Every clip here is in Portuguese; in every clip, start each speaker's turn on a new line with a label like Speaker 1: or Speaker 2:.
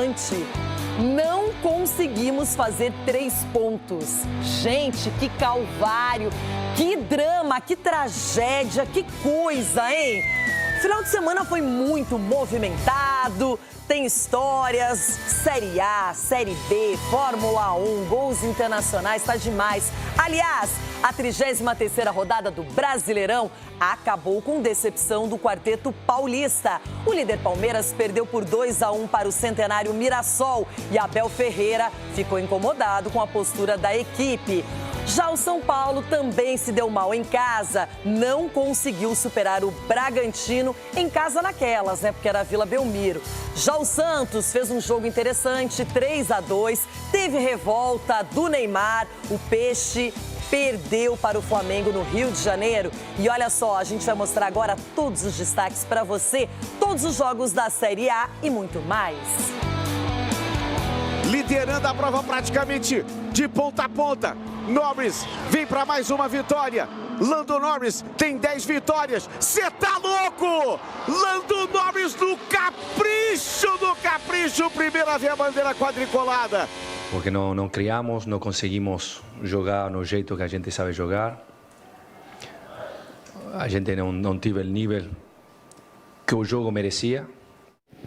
Speaker 1: brilhante. Não conseguimos fazer 3 pontos. Gente, que calvário, que drama, que tragédia, que coisa, hein? Final de semana foi muito movimentado, tem histórias, Série A, Série B, Fórmula 1, gols internacionais, tá demais. Aliás, a 33ª rodada do Brasileirão acabou com decepção do quarteto paulista. O líder Palmeiras perdeu por 2-1 para o centenário Mirassol e Abel Ferreira ficou incomodado com a postura da equipe. Já o São Paulo também se deu mal em casa, não conseguiu superar o Bragantino em casa naquelas, né? Porque era a Vila Belmiro. Já o Santos fez um jogo interessante, 3-2, teve revolta do Neymar, o Peixe perdeu para o Flamengo no Rio de Janeiro. E olha só, a gente vai mostrar agora todos os destaques para você, todos os jogos da Série A e muito mais.
Speaker 2: Liderando a prova praticamente de ponta a ponta. Norris vem para mais uma vitória. Lando Norris tem 10 vitórias. Cê tá louco? Lando Norris no capricho. Primeira vez a bandeira quadricolada.
Speaker 3: Porque não criamos, não conseguimos jogar no jeito que a gente sabe jogar. A gente não teve o nível que o jogo merecia.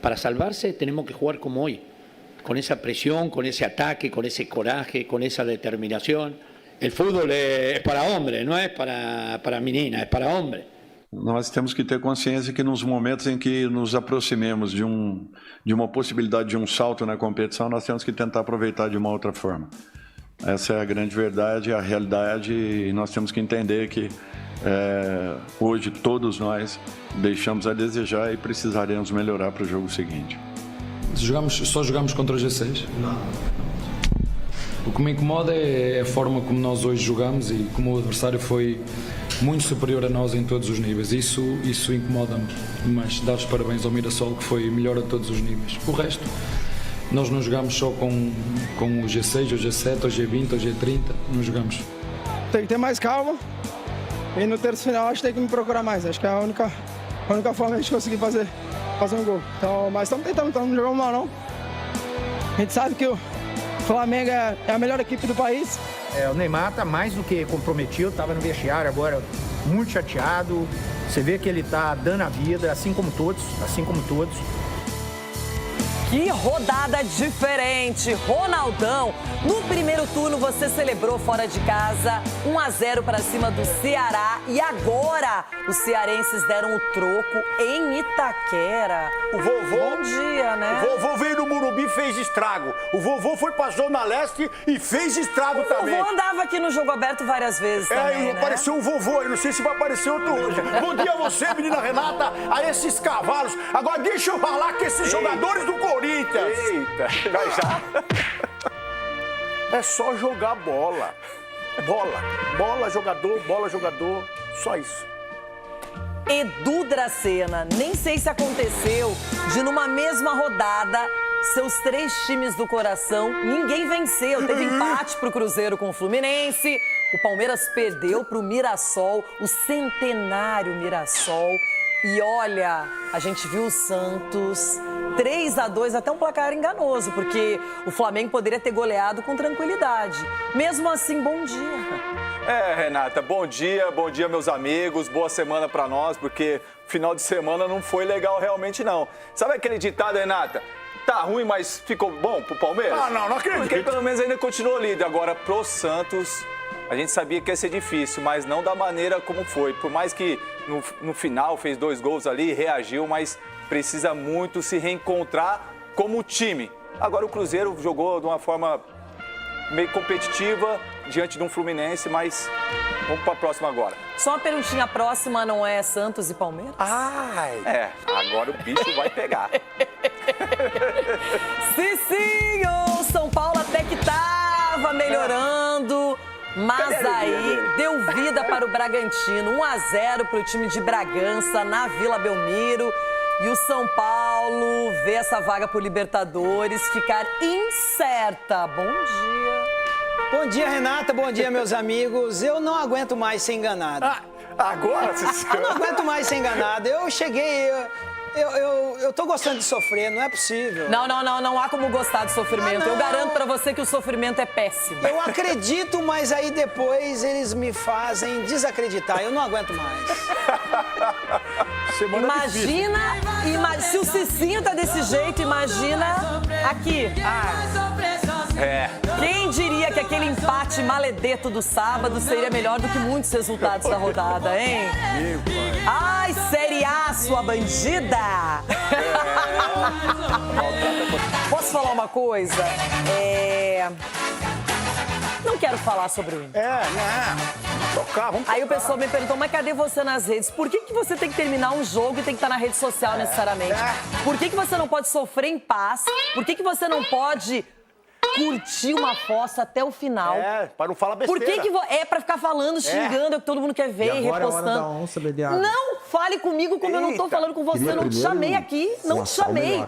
Speaker 4: Para salvarse tenemos que jugar como hoy, con esa presión, con ese ataque, con ese coraje, con esa determinación. El fútbol es para hombre, no es para menina, es para hombre.
Speaker 5: Nós temos que ter consciência que nos momentos em que nos aproximemos de uma possibilidade de um salto na competição, nós temos que tentar aproveitar de uma outra forma. Essa é a grande verdade, a realidade, e nós temos que entender que hoje todos nós deixamos a desejar e precisaremos melhorar para o jogo seguinte.
Speaker 6: Só jogamos contra o G6? Não. O que me incomoda é a forma como nós hoje jogamos e como o adversário foi muito superior a nós em todos os níveis. Isso incomoda-me, mas dar os parabéns ao Mirassol, que foi melhor a todos os níveis. O resto, nós não jogamos só com o G6, o G7, o G20, o G30, não jogamos.
Speaker 7: Tem que ter mais calma e no terço final acho que tem que me procurar mais. Acho que é a única forma de a gente conseguir fazer um gol. Então, mas estamos tentando, não jogamos mal não. A gente sabe que o Flamengo é a melhor equipe do país.
Speaker 8: O Neymar está mais do que comprometido, estava no vestiário agora muito chateado. Você vê que ele está dando a vida, assim como todos.
Speaker 1: Que rodada diferente! Ronaldão, no primeiro turno você celebrou fora de casa 1-0 para cima do Ceará e agora os cearenses deram o troco em Itaquera.
Speaker 9: O vovô,
Speaker 1: bom dia, né?
Speaker 9: O vovô veio no Morumbi e fez estrago. O vovô foi pra Zona Leste e fez estrago também.
Speaker 1: O vovô andava aqui no Jogo Aberto várias vezes também,
Speaker 9: né? Apareceu um vovô, eu não sei se vai aparecer outro hoje. Bom dia a você, menina Renata, a esses cavalos. Agora deixa eu falar que esses jogadores do Corinthians...
Speaker 10: Eita, já.
Speaker 9: É só jogar bola. Bola, jogador, só isso.
Speaker 1: Edu Dracena, nem sei se aconteceu de numa mesma rodada, seus 3 times do coração, ninguém venceu. Teve empate pro Cruzeiro com o Fluminense, o Palmeiras perdeu pro Mirassol, o centenário Mirassol. E olha, a gente viu o Santos 3-2, até um placar enganoso, porque o Flamengo poderia ter goleado com tranquilidade. Mesmo assim, bom dia.
Speaker 10: Renata, bom dia meus amigos, boa semana pra nós, porque final de semana não foi legal realmente não. Sabe aquele ditado, Renata? Tá ruim, mas ficou bom pro Palmeiras?
Speaker 9: Não acredito.
Speaker 10: Porque pelo menos ainda continuou líder. Agora, pro Santos, a gente sabia que ia ser difícil, mas não da maneira como foi. Por mais que no final fez 2 gols ali, reagiu, mas precisa muito se reencontrar como time. Agora o Cruzeiro jogou de uma forma meio competitiva diante de um Fluminense, mas vamos para a próxima agora.
Speaker 1: Só uma perguntinha, a próxima não é Santos e Palmeiras?
Speaker 10: Agora o bicho vai pegar.
Speaker 1: Cicinho, São Paulo até que tava melhorando, mas aí deu vida para o Bragantino, 1-0 para o time de Bragança na Vila Belmiro. E o São Paulo vê essa vaga por Libertadores ficar incerta. Bom dia.
Speaker 11: Bom dia, Renata. Bom dia, meus amigos. Eu não aguento mais ser enganado.
Speaker 9: Agora, Cícero?
Speaker 11: Eu não aguento mais ser enganado. Eu cheguei... Eu tô gostando de sofrer, não é possível.
Speaker 1: Não há como gostar de sofrimento. Eu garanto pra você que o sofrimento é péssimo.
Speaker 11: Eu acredito, mas aí depois eles me fazem desacreditar. Eu não aguento mais.
Speaker 1: Imagina, se o Cicinho tá desse jeito, imagina aqui. Quem diria que aquele empate maledeto do sábado seria melhor do que muitos resultados da rodada, hein? Ai, Série A, sua bandida! Posso falar uma coisa? Não quero falar sobre o Inter. Aí o pessoal me perguntou, mas cadê você nas redes? Por que você tem que terminar um jogo e tem que estar na rede social necessariamente? Por que você não pode sofrer em paz? Por que você não pode curtir uma foto até o final?
Speaker 9: Para não falar besteira.
Speaker 1: Por que é pra ficar falando, xingando, é o que todo mundo quer ver e repostando. Não fale comigo como eu não tô falando com você, eu não te chamei aqui, não te chamei.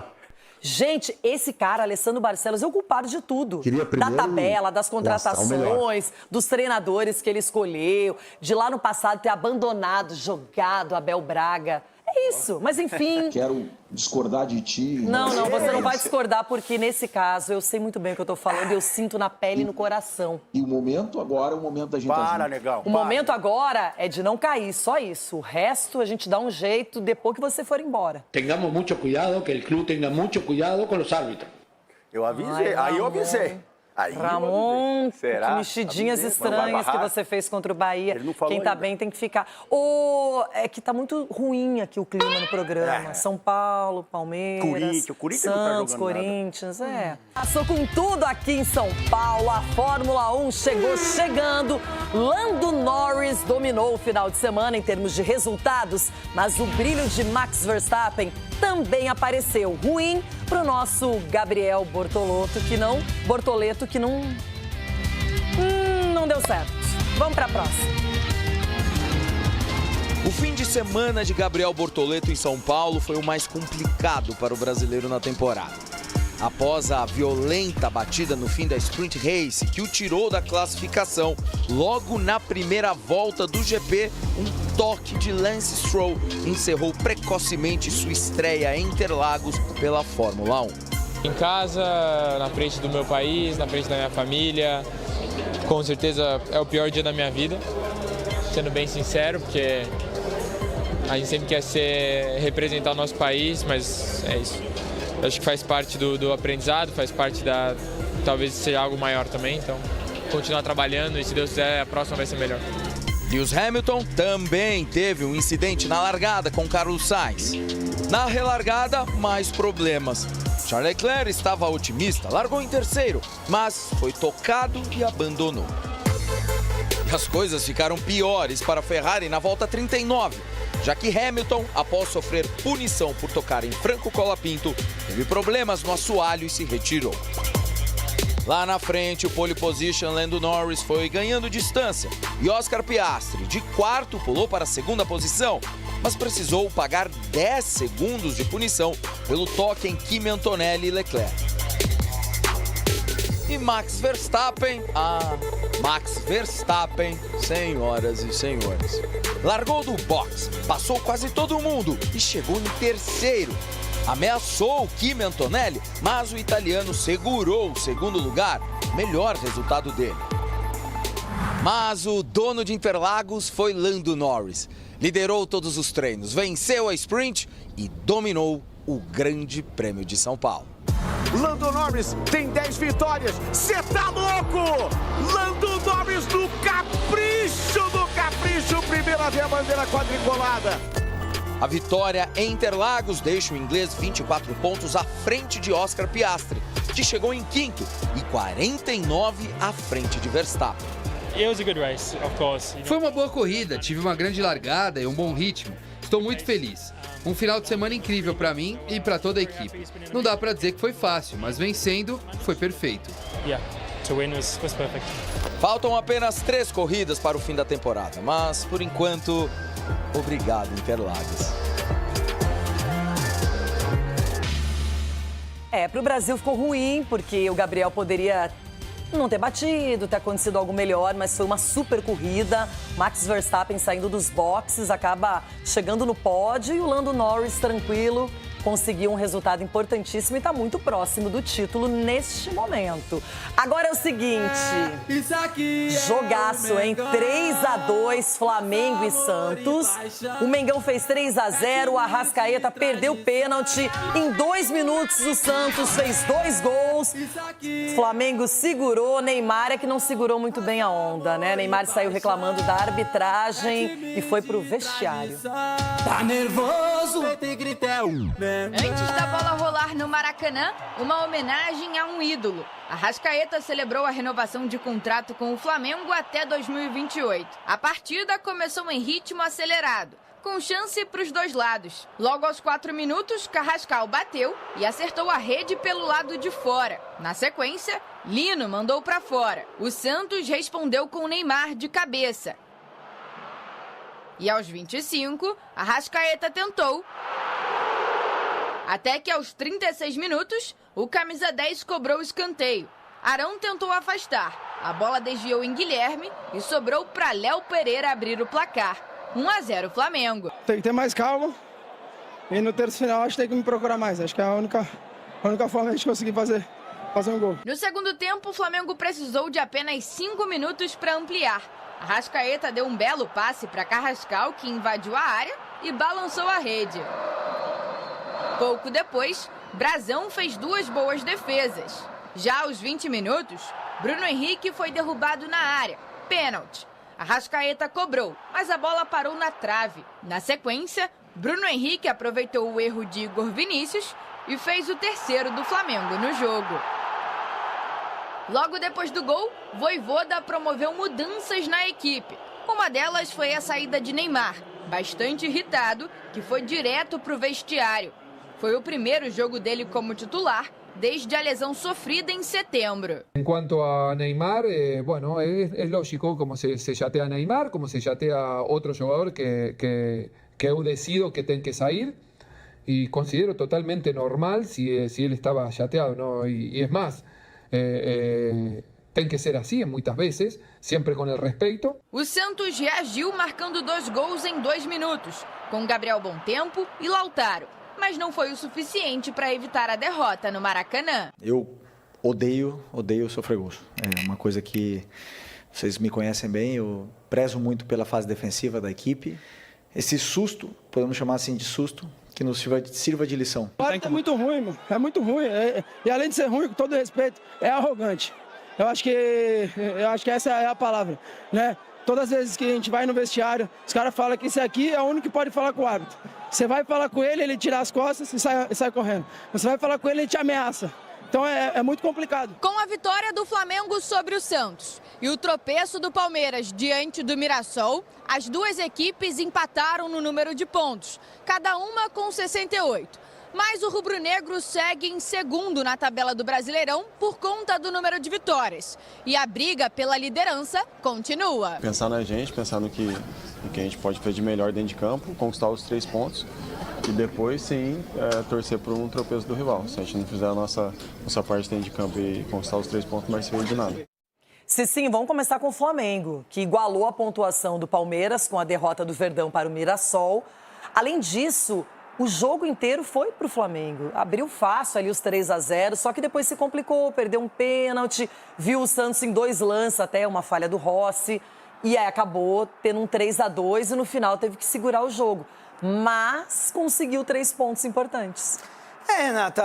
Speaker 1: Gente, esse cara, Alessandro Barcelos, é o culpado de tudo. Da tabela, das contratações, dos treinadores que ele escolheu, de lá no passado ter abandonado, jogado Abel Braga. É isso, mas enfim...
Speaker 12: Quero discordar de ti.
Speaker 1: Não, você não vai discordar, porque nesse caso eu sei muito bem o que eu tô falando e eu sinto na pele e no coração.
Speaker 12: E o momento agora é o momento da gente...
Speaker 1: O momento agora é de não cair, só isso. O resto a gente dá um jeito depois que você for embora.
Speaker 4: Tengamos muito cuidado, que o clube tenha muito cuidado com os árbitros.
Speaker 9: Eu avisei, aí eu avisei.
Speaker 1: Ramon, que mexidinhas estranhas que você fez contra o Bahia. Quem tá bem tem que ficar. É que tá muito ruim aqui o clima no programa. São Paulo, Palmeiras, Santos, Corinthians, Passou com tudo aqui em São Paulo. A Fórmula 1 chegou chegando. Lando Norris dominou o final de semana em termos de resultados, mas o brilho de Max Verstappen também apareceu. Ruim pro nosso Gabriel Bortoleto, que não deu certo. Vamos pra próxima.
Speaker 13: O fim de semana de Gabriel Bortoleto em São Paulo foi o mais complicado para o brasileiro na temporada. Após a violenta batida no fim da Sprint Race, que o tirou da classificação, logo na primeira volta do GP, um toque de Lance Stroll encerrou precocemente sua estreia em Interlagos pela Fórmula 1.
Speaker 14: Em casa, na frente do meu país, na frente da minha família, com certeza é o pior dia da minha vida, sendo bem sincero, porque a gente sempre quer representar o nosso país, mas é isso. Acho que faz parte do aprendizado, faz parte talvez seja algo maior também, então continuar trabalhando e se Deus quiser a próxima vai ser melhor.
Speaker 13: Lewis Hamilton também teve um incidente na largada com Carlos Sainz. Na relargada, mais problemas. Charles Leclerc estava otimista, largou em terceiro, mas foi tocado e abandonou. E as coisas ficaram piores para a Ferrari na volta 39, já que Hamilton, após sofrer punição por tocar em Franco Colapinto, teve problemas no assoalho e se retirou. Lá na frente, o pole position Lando Norris foi ganhando distância e Oscar Piastri, de quarto, pulou para a segunda posição, mas precisou pagar 10 segundos de punição pelo toque em Kimi Antonelli e Leclerc. E Max Verstappen, Max Verstappen, senhoras e senhores, largou do box, passou quase todo mundo e chegou em terceiro. Ameaçou o Kimi Antonelli, mas o italiano segurou o segundo lugar, melhor resultado dele. Mas o dono de Interlagos foi Lando Norris. Liderou todos os treinos, venceu a sprint e dominou o Grande Prêmio de São Paulo.
Speaker 2: Lando Norris tem 10 vitórias. Cê tá louco? Lando Norris no capricho, primeiro a ver a bandeira quadriculada.
Speaker 13: A vitória em Interlagos deixa o inglês 24 pontos à frente de Oscar Piastri, que chegou em quinto, e 49 à frente de Verstappen.
Speaker 15: Foi uma boa corrida, tive uma grande largada e um bom ritmo. Estou muito feliz. Um final de semana incrível para mim e para toda a equipe. Não dá para dizer que foi fácil, mas vencendo foi perfeito.
Speaker 13: Faltam apenas 3 corridas para o fim da temporada, mas por enquanto, obrigado Interlagos.
Speaker 1: Pro Brasil ficou ruim, porque o Gabriel poderia não ter batido, ter acontecido algo melhor, mas foi uma super corrida. Max Verstappen saindo dos boxes, acaba chegando no pódio e o Lando Norris tranquilo. Conseguiu um resultado importantíssimo e está muito próximo do título neste momento. Agora é o seguinte, jogaço, hein? 3-2, Flamengo e Santos. O Mengão fez 3-0, o Arrascaeta perdeu o pênalti. Em 2 minutos o Santos fez 2 gols. O Flamengo segurou, Neymar é que não segurou muito bem a onda, né? Neymar saiu reclamando da arbitragem e foi pro vestiário.
Speaker 16: Tá nervoso? Antes da bola rolar no Maracanã, uma homenagem a um ídolo. Arrascaeta celebrou a renovação de contrato com o Flamengo até 2028. A partida começou em ritmo acelerado, com chance para os dois lados. Logo aos 4 minutos, Carrascal bateu e acertou a rede pelo lado de fora. Na sequência, Lino mandou para fora. O Santos respondeu com Neymar de cabeça. E aos 25, Arrascaeta tentou. Até que aos 36 minutos, o camisa 10 cobrou o escanteio. Arão tentou afastar. A bola desviou em Guilherme e sobrou para Léo Pereira abrir o placar. 1-0 Flamengo.
Speaker 7: Tem que ter mais calma. E no terço final acho que tem que me procurar mais. Acho que é a única forma de a gente conseguir fazer um gol.
Speaker 16: No segundo tempo, o Flamengo precisou de apenas 5 minutos para ampliar. Arrascaeta deu um belo passe para Carrascal, que invadiu a área e balançou a rede. Pouco depois, Brazão fez 2 boas defesas. Já aos 20 minutos, Bruno Henrique foi derrubado na área. Pênalti. Arrascaeta cobrou, mas a bola parou na trave. Na sequência, Bruno Henrique aproveitou o erro de Igor Vinícius e fez o terceiro do Flamengo no jogo. Logo depois do gol, Vojvoda promoveu mudanças na equipe. Uma delas foi a saída de Neymar, bastante irritado, que foi direto para o vestiário. Foi o primeiro jogo dele como titular desde a lesão sofrida em setembro.
Speaker 17: En cuanto a Neymar, bueno, es lógico como se chatea Neymar, como se chatea otro jugador que eu decido que tem que sair y considero totalmente normal si él estaba chateado, ¿no? Y es más, tem que ser assim muitas vezes, sempre com o respeito.
Speaker 16: O Santos reagiu marcando 2 gols em 2 minutos, com Gabriel Bontempo e Lautaro. Mas não foi o suficiente para evitar a derrota no Maracanã.
Speaker 18: Eu odeio sofrer gols. É uma coisa que vocês me conhecem bem, eu prezo muito pela fase defensiva da equipe. Esse susto, podemos chamar assim de susto, que nos sirva de lição.
Speaker 7: É muito ruim, mano. É muito ruim. E além de ser ruim, com todo respeito, é arrogante. Eu acho que essa é a palavra, né? Todas as vezes que a gente vai no vestiário, os caras falam que esse aqui é o único que pode falar com o árbitro. Você vai falar com ele, ele tira as costas e sai correndo. Você vai falar com ele, ele te ameaça. Então é muito complicado.
Speaker 16: Com a vitória do Flamengo sobre o Santos e o tropeço do Palmeiras diante do Mirassol, as duas equipes empataram no número de pontos, cada uma com 68. Mas o rubro-negro segue em segundo na tabela do Brasileirão por conta do número de vitórias. E a briga pela liderança continua.
Speaker 19: Pensar na gente, pensar no que a gente pode fazer de melhor dentro de campo, conquistar os 3 pontos e depois sim torcer por um tropeço do rival. Se a gente não fizer a nossa parte dentro de campo e conquistar os 3 pontos, não vai servir de nada.
Speaker 1: Sim, vamos começar com o Flamengo, que igualou a pontuação do Palmeiras com a derrota do Verdão para o Mirassol. Além disso, o jogo inteiro foi para o Flamengo. Abriu fácil ali os 3-0, só que depois se complicou, perdeu um pênalti, viu o Santos em 2 lances, até uma falha do Rossi, e aí acabou tendo um 3-2 e no final teve que segurar o jogo. Mas conseguiu 3 pontos importantes.
Speaker 11: Renata,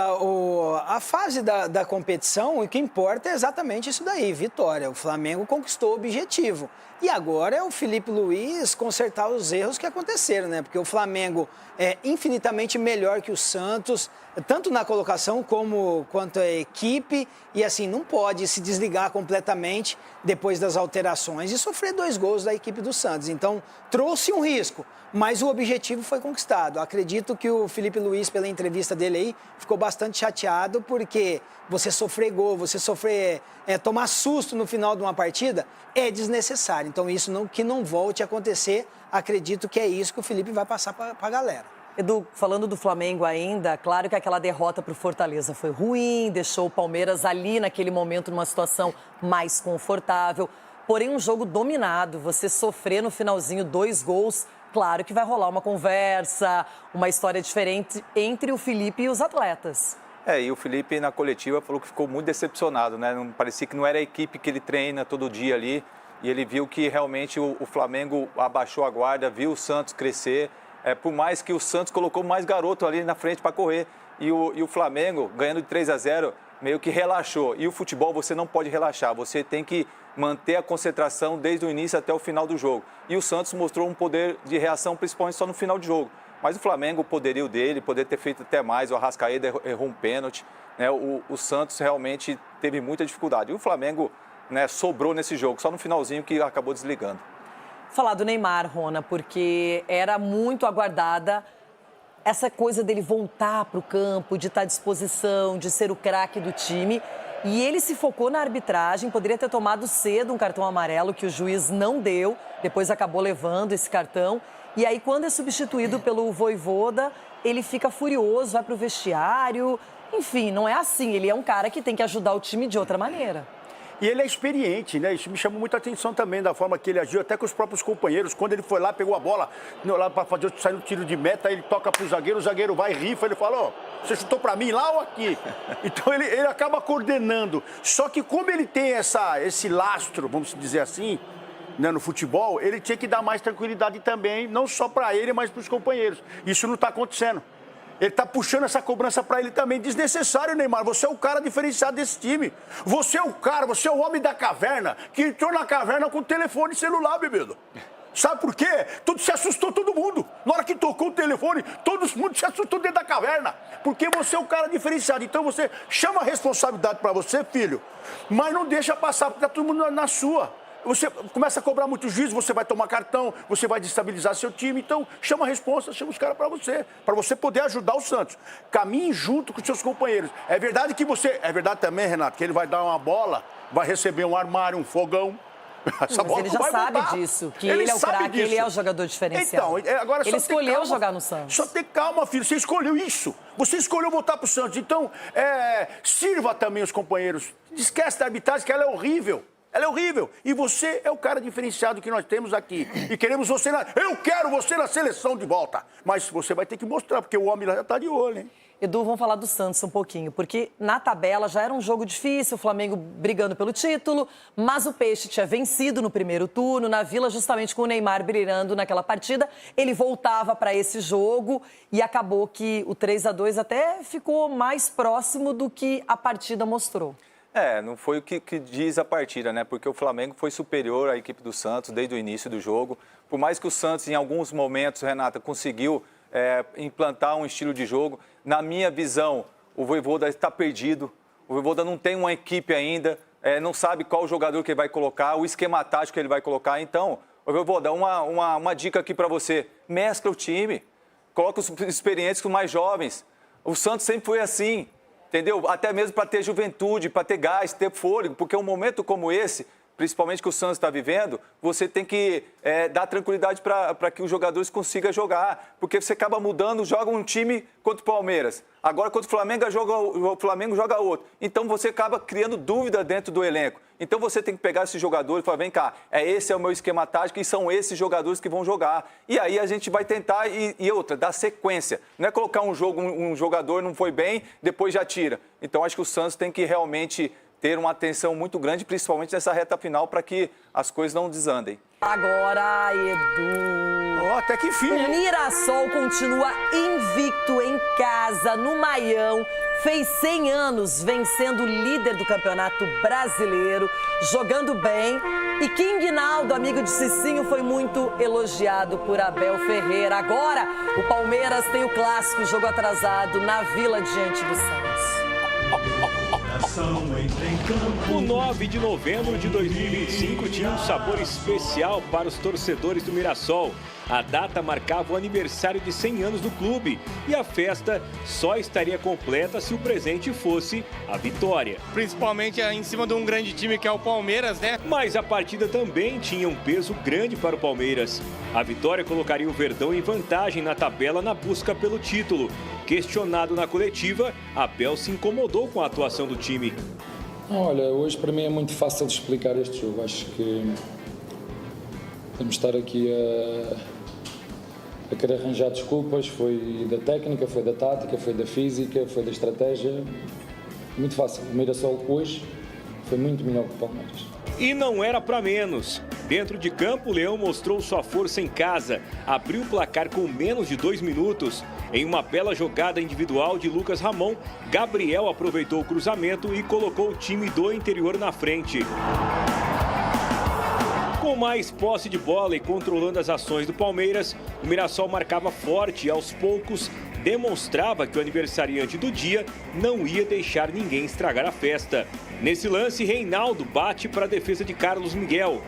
Speaker 11: a fase da competição, o que importa é exatamente isso daí, vitória. O Flamengo conquistou o objetivo. E agora é o Felipe Luiz consertar os erros que aconteceram, né? Porque o Flamengo é infinitamente melhor que o Santos, tanto na colocação quanto a equipe. E assim, não pode se desligar completamente depois das alterações e sofrer 2 gols da equipe do Santos. Então, trouxe um risco, mas o objetivo foi conquistado. Acredito que o Felipe Luiz, pela entrevista dele aí, ficou bastante chateado porque você sofrer gol, você tomar susto no final de uma partida é desnecessário. Então, isso que não volte a acontecer, acredito que é isso que o Felipe vai passar para a galera.
Speaker 1: Edu, falando do Flamengo ainda, claro que aquela derrota para o Fortaleza foi ruim, deixou o Palmeiras ali naquele momento numa situação mais confortável. Porém, um jogo dominado, você sofrer no finalzinho 2 gols, claro que vai rolar uma conversa, uma história diferente entre o Felipe e os atletas.
Speaker 10: E o Felipe na coletiva falou que ficou muito decepcionado, né? Parecia que não era a equipe que ele treina todo dia ali. E ele viu que realmente o Flamengo abaixou a guarda, viu o Santos crescer. Por mais que o Santos colocou mais garoto ali na frente para correr. E o Flamengo, ganhando de 3-0, meio que relaxou. E o futebol você não pode relaxar, você tem que manter a concentração desde o início até o final do jogo. E o Santos mostrou um poder de reação, principalmente só no final do jogo. Mas o Flamengo, o poderio dele, poder ter feito até mais, o Arrascaeta errou um pênalti, né? O Santos realmente teve muita dificuldade. E o Flamengo, né, sobrou nesse jogo, só no finalzinho que acabou desligando.
Speaker 1: Falar do Neymar, Rona, porque era muito aguardada essa coisa dele voltar para o campo, de estar à disposição, de ser o craque do time. E ele se focou na arbitragem, poderia ter tomado cedo um cartão amarelo que o juiz não deu, depois acabou levando esse cartão. E aí, quando é substituído pelo Vojvoda, ele fica furioso, vai para o vestiário. Enfim, não é assim. Ele é um cara que tem que ajudar o time de outra maneira.
Speaker 9: E ele é experiente, né? Isso me chamou muita atenção também, da forma que ele agiu, até com os próprios companheiros. Quando ele foi lá, pegou a bola, lá para sair no tiro de meta, ele toca pro zagueiro, o zagueiro vai e rifa, ele fala, ó, você chutou para mim lá ou aqui? Então ele acaba coordenando. Só que como ele tem esse lastro, vamos dizer assim, né, no futebol, ele tinha que dar mais tranquilidade também, não só para ele, mas para os companheiros. Isso não está acontecendo. Ele está puxando essa cobrança para ele também. Desnecessário, Neymar. Você é o cara diferenciado desse time. Você é o cara, você é o homem da caverna que entrou na caverna com o telefone celular, bebido. Sabe por quê? Tudo se assustou, todo mundo. Na hora que tocou o telefone, todo mundo se assustou dentro da caverna. Porque você é o cara diferenciado. Então você chama a responsabilidade para você, filho, mas não deixa passar, porque está todo mundo na sua. Você começa a cobrar muito juízo, você vai tomar cartão, você vai destabilizar seu time. Então, chama a responsa, chama os caras para você poder ajudar o Santos. Caminhe junto com os seus companheiros. É verdade que é verdade também, Renato, que ele vai dar uma bola, vai receber um armário, um fogão. Essa bola
Speaker 1: ele já sabe disso, que ele é o craque, ele é o jogador diferencial.
Speaker 9: Então, agora
Speaker 1: ele escolheu jogar no Santos.
Speaker 9: Só ter calma, filho, você escolheu isso. Você escolheu voltar pro Santos. Então, sirva também os companheiros. Esquece da arbitragem, que ela é horrível. Ela é horrível. E você é o cara diferenciado que nós temos aqui. E queremos você Eu quero você na seleção de volta. Mas você vai ter que mostrar, porque o homem lá já tá de olho, hein?
Speaker 1: Edu, vamos falar do Santos um pouquinho, porque na tabela já era um jogo difícil, o Flamengo brigando pelo título, mas o Peixe tinha vencido no primeiro turno, na Vila, justamente com o Neymar brilhando naquela partida. Ele voltava para esse jogo e acabou que o 3-2 até ficou mais próximo do que a partida mostrou.
Speaker 10: Não foi o que diz a partida, né? Porque o Flamengo foi superior à equipe do Santos desde o início do jogo. Por mais que o Santos, em alguns momentos, Renata, conseguiu implantar um estilo de jogo, na minha visão, o Vojvoda está perdido. O Vojvoda não tem uma equipe ainda, não sabe qual jogador que ele vai colocar, o esquema tático que ele vai colocar. Então, o Vojvoda, uma dica aqui para você, mescla o time, coloca os experientes com os mais jovens. O Santos sempre foi assim. Entendeu? Até mesmo para ter juventude, para ter gás, ter fôlego, porque um momento como esse, principalmente que o Santos está vivendo, você tem que dar tranquilidade para que os jogadores consigam jogar, porque você acaba mudando, joga um time contra o Palmeiras, agora contra o Flamengo joga outro. Então você acaba criando dúvida dentro do elenco. Então você tem que pegar esses jogadores e falar, vem cá, esse é o meu esquema tático e são esses jogadores que vão jogar. E aí a gente vai tentar, e outra, dar sequência. Não é colocar um jogador não foi bem, depois já tira. Então acho que o Santos tem que realmente ter uma atenção muito grande, principalmente nessa reta final, para que as coisas não desandem.
Speaker 1: Agora, Edu.
Speaker 9: Até que enfim.
Speaker 1: O Mirassol continua invicto em casa, no Maião. Fez 100 anos vencendo o líder do Campeonato Brasileiro, jogando bem. E King Naldo, amigo de Cicinho, foi muito elogiado por Abel Ferreira. Agora, o Palmeiras tem o clássico, jogo atrasado, na Vila diante do Santos.
Speaker 20: O 9 de novembro de 2025 tinha um sabor especial para os torcedores do Mirassol. A data marcava o aniversário de 100 anos do clube e a festa só estaria completa se o presente fosse a vitória.
Speaker 21: Principalmente em cima de um grande time que é o Palmeiras, né?
Speaker 20: Mas a partida também tinha um peso grande para o Palmeiras. A vitória colocaria o Verdão em vantagem na tabela na busca pelo título. Questionado na coletiva, Abel se incomodou com a atuação do time.
Speaker 6: Olha, hoje para mim é muito fácil de explicar este jogo. Acho que temos de estar aqui a querer arranjar desculpas. Foi da técnica, foi da tática, foi da física, foi da estratégia. Muito fácil. O Mirassol hoje foi muito melhor que o Palmeiras.
Speaker 20: E não era para menos. Dentro de campo, o Leão mostrou sua força em casa. Abriu o placar com menos de 2 minutos. Em uma bela jogada individual de Lucas Ramon, Gabriel aproveitou o cruzamento e colocou o time do interior na frente. Com mais posse de bola e controlando as ações do Palmeiras, o Mirassol marcava forte e, aos poucos, demonstrava que o aniversariante do dia não ia deixar ninguém estragar a festa. Nesse lance, Reinaldo bate para a defesa de Carlos Miguel.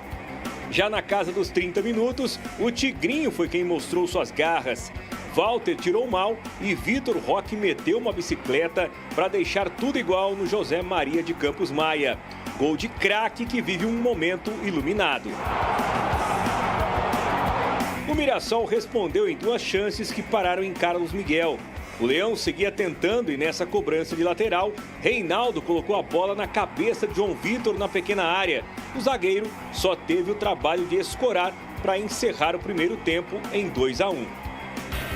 Speaker 20: Já na casa dos 30 minutos, o Tigrinho foi quem mostrou suas garras. Walter tirou mal e Vitor Roque meteu uma bicicleta para deixar tudo igual no José Maria de Campos Maia. Gol de craque que vive um momento iluminado. O Mirassol respondeu em 2 chances que pararam em Carlos Miguel. O Leão seguia tentando e nessa cobrança de lateral, Reinaldo colocou a bola na cabeça de João Vitor na pequena área. O zagueiro só teve o trabalho de escorar para encerrar o primeiro tempo em 2-1.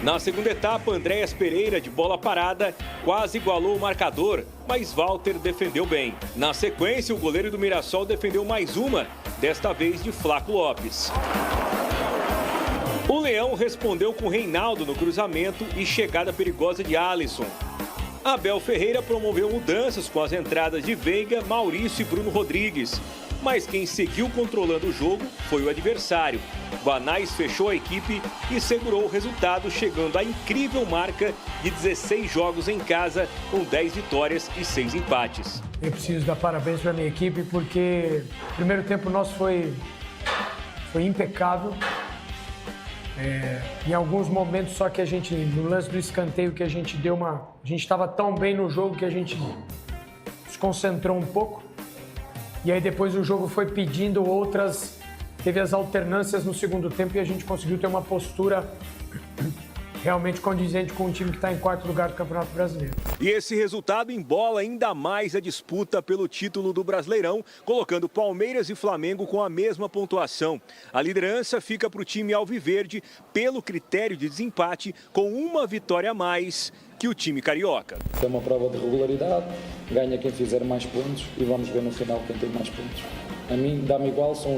Speaker 20: Na segunda etapa, Andréas Pereira, de bola parada, quase igualou o marcador, mas Walter defendeu bem. Na sequência, o goleiro do Mirassol defendeu mais uma, desta vez de Flaco Lopes. O Leão respondeu com Reinaldo no cruzamento e chegada perigosa de Alisson. Abel Ferreira promoveu mudanças com as entradas de Veiga, Maurício e Bruno Rodrigues. Mas quem seguiu controlando o jogo foi o adversário. Guanais fechou a equipe e segurou o resultado, chegando à incrível marca de 16 jogos em casa, com 10 vitórias e 6 empates.
Speaker 22: Eu preciso dar parabéns para a minha equipe, porque o primeiro tempo nosso foi impecável. Em alguns momentos, só que a gente, no lance do escanteio, que a gente deu a gente estava tão bem no jogo que a gente se concentrou um pouco. E aí depois o jogo foi pedindo teve as alternâncias no segundo tempo e a gente conseguiu ter uma postura realmente condizente com o time que está em 4º lugar do Campeonato Brasileiro.
Speaker 20: E esse resultado embola ainda mais a disputa pelo título do Brasileirão, colocando Palmeiras e Flamengo com a mesma pontuação. A liderança fica para o time alviverde pelo critério de desempate, com uma vitória a mais que o time carioca.
Speaker 6: É uma prova de regularidade, ganha quem fizer mais pontos e vamos ver no final quem tem mais pontos. A mim dá-me igual, são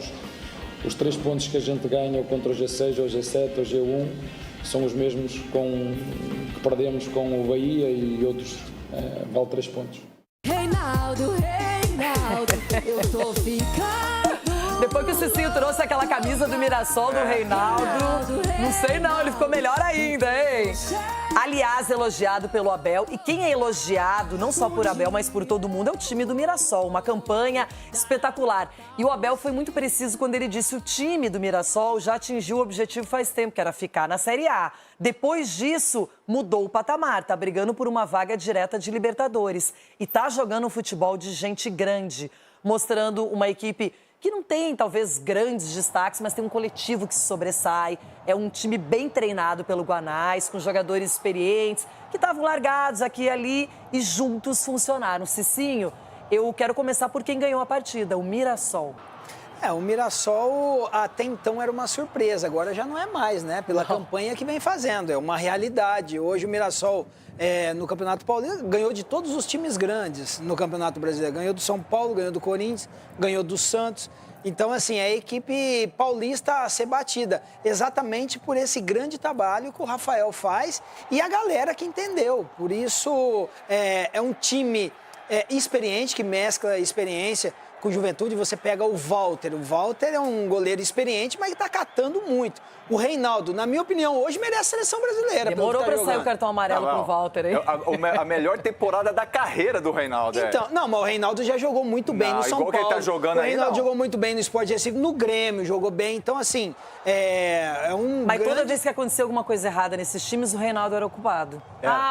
Speaker 6: os 3 pontos que a gente ganha contra o G6, ou o G7, ou o G1, são os mesmos que perdemos com o Bahia e outros, vale 3 pontos.
Speaker 1: Reinaldo, eu tô ficando. Depois que o Cicinho trouxe aquela camisa do Mirassol do Reinaldo, não sei não, ele ficou melhor ainda, hein? Aliás, elogiado pelo Abel, e quem é elogiado, não só por Abel, mas por todo mundo, é o time do Mirassol, uma campanha espetacular. E o Abel foi muito preciso quando ele disse que o time do Mirassol já atingiu o objetivo faz tempo, que era ficar na Série A. Depois disso, mudou o patamar, tá brigando por uma vaga direta de Libertadores e tá jogando um futebol de gente grande, mostrando uma equipe que não tem, talvez, grandes destaques, mas tem um coletivo que se sobressai. É um time bem treinado pelo Guanais, com jogadores experientes, que estavam largados aqui e ali e juntos funcionaram. Cicinho, eu quero começar por quem ganhou a partida, o Mirassol.
Speaker 11: O Mirassol até então era uma surpresa, agora já não é mais, né? Pela campanha que vem fazendo, é uma realidade. Hoje o Mirassol, no Campeonato Paulista, ganhou de todos os times grandes no Campeonato Brasileiro. Ganhou do São Paulo, ganhou do Corinthians, ganhou do Santos. Então, assim, é a equipe paulista a ser batida, exatamente por esse grande trabalho que o Rafael faz e a galera que entendeu. Por isso, é um time experiente, que mescla experiência com o Juventude, você pega o Walter. O Walter é um goleiro experiente, mas está catando muito. O Reinaldo, na minha opinião, hoje merece a seleção brasileira.
Speaker 1: Demorou para sair o cartão amarelo pro Walter, hein?
Speaker 10: A melhor temporada da carreira do Reinaldo.
Speaker 11: Então, não, mas o Reinaldo já jogou muito bem no São Paulo.
Speaker 10: Igual que ele tá jogando
Speaker 11: o Reinaldo
Speaker 10: aí,
Speaker 11: jogou muito bem no Sport Recife, no Grêmio, jogou bem. Então, assim, é um
Speaker 1: Mas
Speaker 11: grande...
Speaker 1: toda vez que aconteceu alguma coisa errada nesses times, o Reinaldo era o culpado.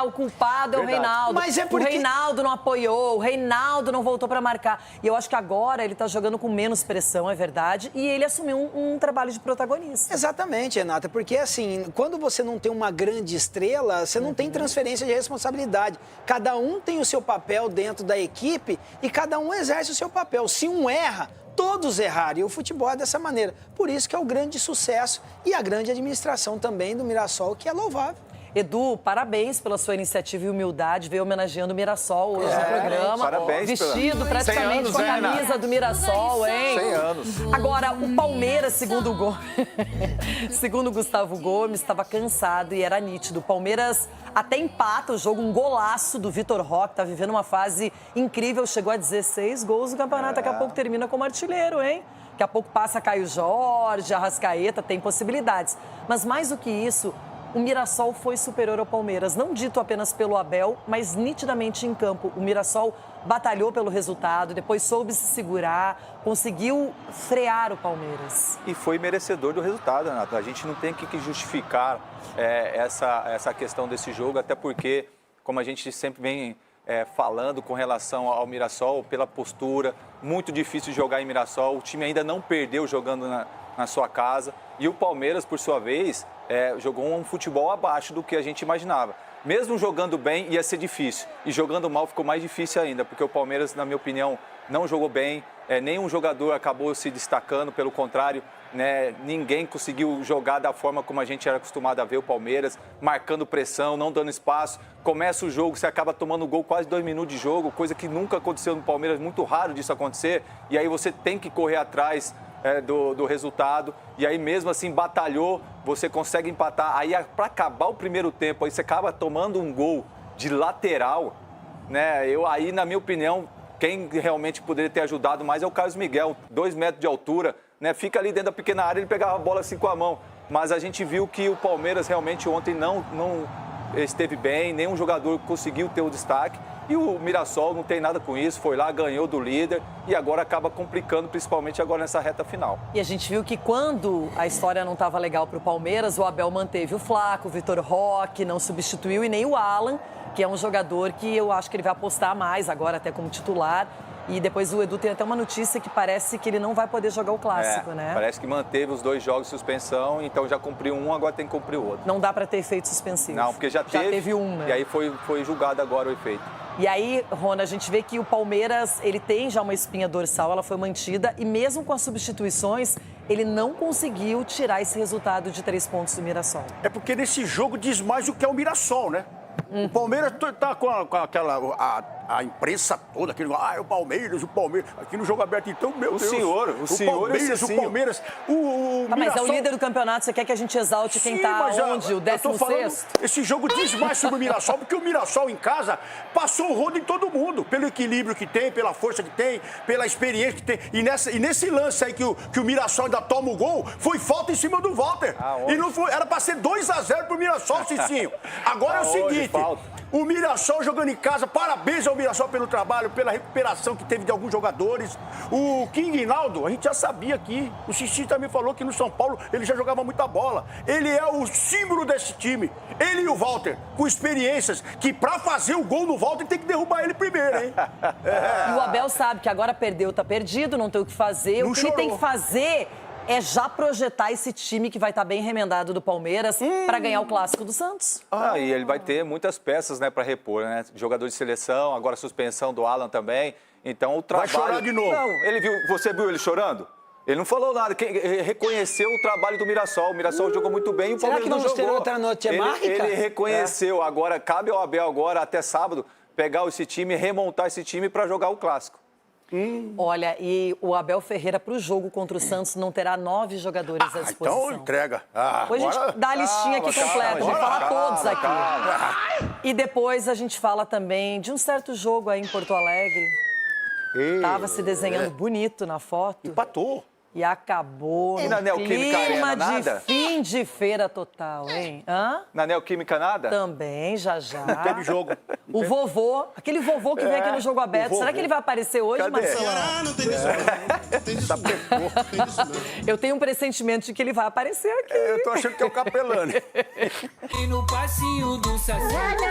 Speaker 1: O culpado é o
Speaker 11: Verdade.
Speaker 1: Reinaldo.
Speaker 11: Mas é porque...
Speaker 1: O Reinaldo não apoiou, o Reinaldo não voltou para marcar. E eu acho que agora ele tá jogando com menos pressão, é verdade, e ele assumiu um trabalho de protagonista.
Speaker 11: Exatamente, Renata, porque assim, quando você não tem uma grande estrela, você não tem transferência de responsabilidade. Cada um tem o seu papel dentro da equipe e cada um exerce o seu papel. Se um erra, todos erraram. E o futebol é dessa maneira. Por isso que é o grande sucesso e a grande administração também do Mirassol, que é louvável.
Speaker 1: Edu, parabéns pela sua iniciativa e humildade, veio homenageando o Mirassol hoje no programa.
Speaker 10: Parabéns.
Speaker 1: Vestido praticamente com a camisa do Mirassol, hein?
Speaker 10: 100 anos.
Speaker 1: Agora, o Palmeiras, segundo o Gustavo Gomes, estava cansado e era nítido. O Palmeiras até empata o jogo, um golaço do Vitor Roque, tá vivendo uma fase incrível, chegou a 16 gols no campeonato, daqui a pouco termina como artilheiro, hein? Daqui a pouco passa Caio Jorge, Arrascaeta, tem possibilidades. Mas mais do que isso, o Mirassol foi superior ao Palmeiras, não dito apenas pelo Abel, mas nitidamente em campo. O Mirassol batalhou pelo resultado, depois soube se segurar, conseguiu frear o Palmeiras.
Speaker 10: E foi merecedor do resultado, Renato. A gente não tem que justificar essa questão desse jogo, até porque, como a gente sempre vem falando com relação ao Mirassol, pela postura, muito difícil jogar em Mirassol, o time ainda não perdeu jogando na sua casa. E o Palmeiras, por sua vez, jogou um futebol abaixo do que a gente imaginava. Mesmo jogando bem, ia ser difícil. E jogando mal ficou mais difícil ainda, porque o Palmeiras, na minha opinião, não jogou bem. Nenhum jogador acabou se destacando, pelo contrário, né, ninguém conseguiu jogar da forma como a gente era acostumado a ver o Palmeiras, marcando pressão, não dando espaço. Começa o jogo, você acaba tomando gol quase 2 minutos de jogo, coisa que nunca aconteceu no Palmeiras, muito raro disso acontecer. E aí você tem que correr atrás do resultado, e aí mesmo assim batalhou, você consegue empatar, aí para acabar o primeiro tempo, aí você acaba tomando um gol de lateral, né? Aí, na minha opinião, quem realmente poderia ter ajudado mais é o Carlos Miguel, 2 metros de altura, né? Fica ali dentro da pequena área, ele pegava a bola assim com a mão, mas a gente viu que o Palmeiras realmente ontem não esteve bem, nenhum jogador conseguiu ter o destaque. E o Mirassol não tem nada com isso, foi lá, ganhou do líder e agora acaba complicando, principalmente agora nessa reta final.
Speaker 1: E a gente viu que quando a história não estava legal para o Palmeiras, o Abel manteve o Flaco, o Vitor Roque, não substituiu, e nem o Alan, que é um jogador que eu acho que ele vai apostar mais agora até como titular. E depois o Edu tem até uma notícia que parece que ele não vai poder jogar o Clássico, né?
Speaker 10: Parece que manteve os 2 jogos de suspensão, então já cumpriu um, agora tem que cumprir o outro.
Speaker 1: Não dá para ter efeito suspensivo.
Speaker 10: Não, porque já teve um, né? E aí foi julgado agora o efeito.
Speaker 1: E aí, Rona, a gente vê que o Palmeiras, ele tem já uma espinha dorsal, ela foi mantida, e mesmo com as substituições, ele não conseguiu tirar esse resultado de 3 pontos do Mirassol.
Speaker 9: É porque nesse jogo diz mais o que é o Mirassol, né? O Palmeiras tá com aquela a imprensa toda, aquele, o Palmeiras, aqui no jogo aberto, então, meu Deus. O Palmeiras, o
Speaker 1: mas é o líder do campeonato, você quer que a gente exalte quem tá onde? O 16º?
Speaker 9: Esse jogo diz mais sobre o Mirassol, porque o Mirassol em casa passou o rodo em todo mundo, pelo equilíbrio que tem, pela força que tem, pela experiência que tem. E nesse lance aí que o Mirassol ainda toma o gol, foi falta em cima do Walter. E não foi, era pra ser 2-0 pro Mirassol, Cicinho. Agora é o seguinte, o Mirassol jogando em casa, parabéns ao Mirassol pelo trabalho, pela recuperação que teve de alguns jogadores. O King Naldo, a gente já sabia aqui. O Xixi também falou que no São Paulo ele já jogava muita bola. Ele é o símbolo desse time. Ele e o Walter, com experiências, que pra fazer o gol no Walter tem que derrubar ele primeiro, hein?
Speaker 1: E o Abel sabe que agora perdeu, tá perdido, não tem o que fazer. O que ele tem que fazer é já projetar esse time que vai estar bem remendado do Palmeiras para ganhar o Clássico do Santos.
Speaker 10: E ele vai ter muitas peças, né, para repor, né? Jogador de seleção, agora a suspensão do Alan também. Então o trabalho...
Speaker 9: Vai chorar de novo.
Speaker 10: Não, você viu ele chorando? Ele não falou nada, reconheceu o trabalho do Mirassol. O Mirassol jogou muito bem e o Palmeiras não jogou.
Speaker 11: Será que vamos ter outra noite mágica?
Speaker 10: Ele reconheceu. Agora, cabe ao Abel agora, até sábado, pegar esse time, remontar esse time para jogar o Clássico.
Speaker 1: Olha, e o Abel Ferreira, para o jogo contra o Santos, não terá 9 jogadores à disposição.
Speaker 9: Então entrega.
Speaker 1: Depois a gente dá a listinha aqui completa, a gente fala todos aqui. E depois a gente fala também de um certo jogo aí em Porto Alegre. Tava se desenhando bonito na foto.
Speaker 9: Empatou.
Speaker 1: E acabou
Speaker 10: E na Neoquímica Arena, nada?
Speaker 1: de fim de feira total, hein? Hã?
Speaker 10: Na Neoquímica nada?
Speaker 1: Também, já.
Speaker 9: Não teve jogo.
Speaker 1: O vovô, aquele vovô que vem aqui no Jogo Aberto, será que ele vai aparecer hoje,
Speaker 10: Cadê?
Speaker 1: Marcelão?
Speaker 9: Não tem isso não.
Speaker 1: Eu tenho um pressentimento de que ele vai aparecer aqui.
Speaker 9: Eu tô achando que é o Capelani.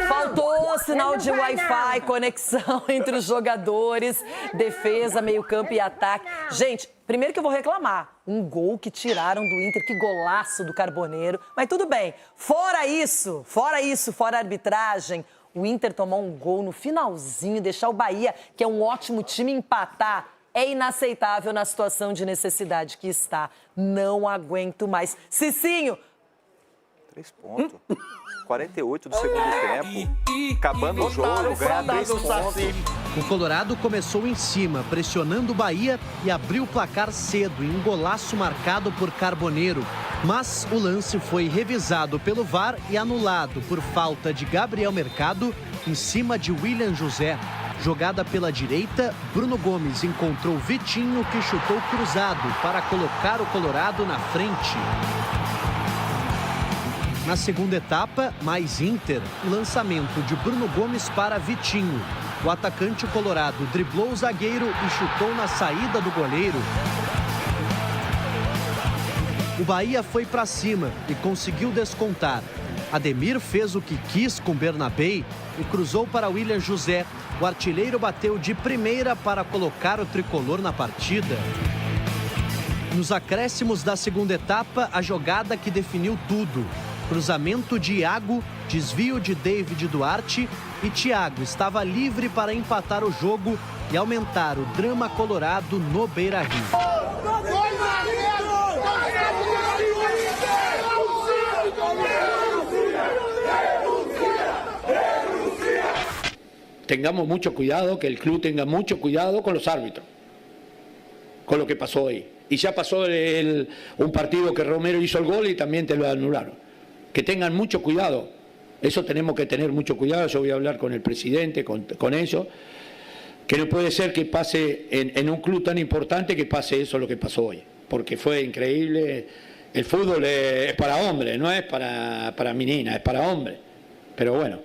Speaker 1: Faltou sinal de Wi-Fi, conexão entre os jogadores, defesa, meio-campo e ataque. Gente, primeiro que eu vou reclamar, um gol que tiraram do Inter, que golaço do Carboneiro. Mas tudo bem, fora a arbitragem, o Inter tomar um gol no finalzinho, deixar o Bahia, que é um ótimo time, empatar. É inaceitável na situação de necessidade que está. Não aguento mais. Cicinho!
Speaker 10: 3 pontos. 48 do segundo tempo. Acabando o jogo, ganhar 3 pontos.
Speaker 3: O Colorado começou em cima, pressionando o Bahia e abriu o placar cedo em um golaço marcado por Carboneiro. Mas o lance foi revisado pelo VAR e anulado por falta de Gabriel Mercado em cima de William José. Jogada pela direita, Bruno Gomes encontrou Vitinho, que chutou cruzado para colocar o Colorado na frente. Na segunda etapa, mais Inter, o lançamento de Bruno Gomes para Vitinho. O atacante colorado driblou o zagueiro e chutou na saída do goleiro. O Bahia foi para cima e conseguiu descontar. Ademir fez o que quis com Bernabei e cruzou para William José. O artilheiro bateu de primeira para colocar o tricolor na partida. Nos acréscimos da segunda etapa, a jogada que definiu tudo. Cruzamento de Iago, desvio de David Duarte e Thiago estava livre para empatar o jogo e aumentar o drama colorado no Beira-Rio.
Speaker 4: Tengamos mucho cuidado, que el club tenga mucho cuidado con los árbitros, con lo que pasó hoy. Y ya pasó un partido que Romero hizo el gol y también te lo anularon. Que tengan mucho cuidado, eso tenemos que tener mucho cuidado. Yo voy a hablar con el presidente, con ellos, que no puede ser que pase en un club tan importante que pase eso lo que pasó hoy, porque fue increíble. El fútbol es para hombres, no es para meninas, es para hombres, pero bueno,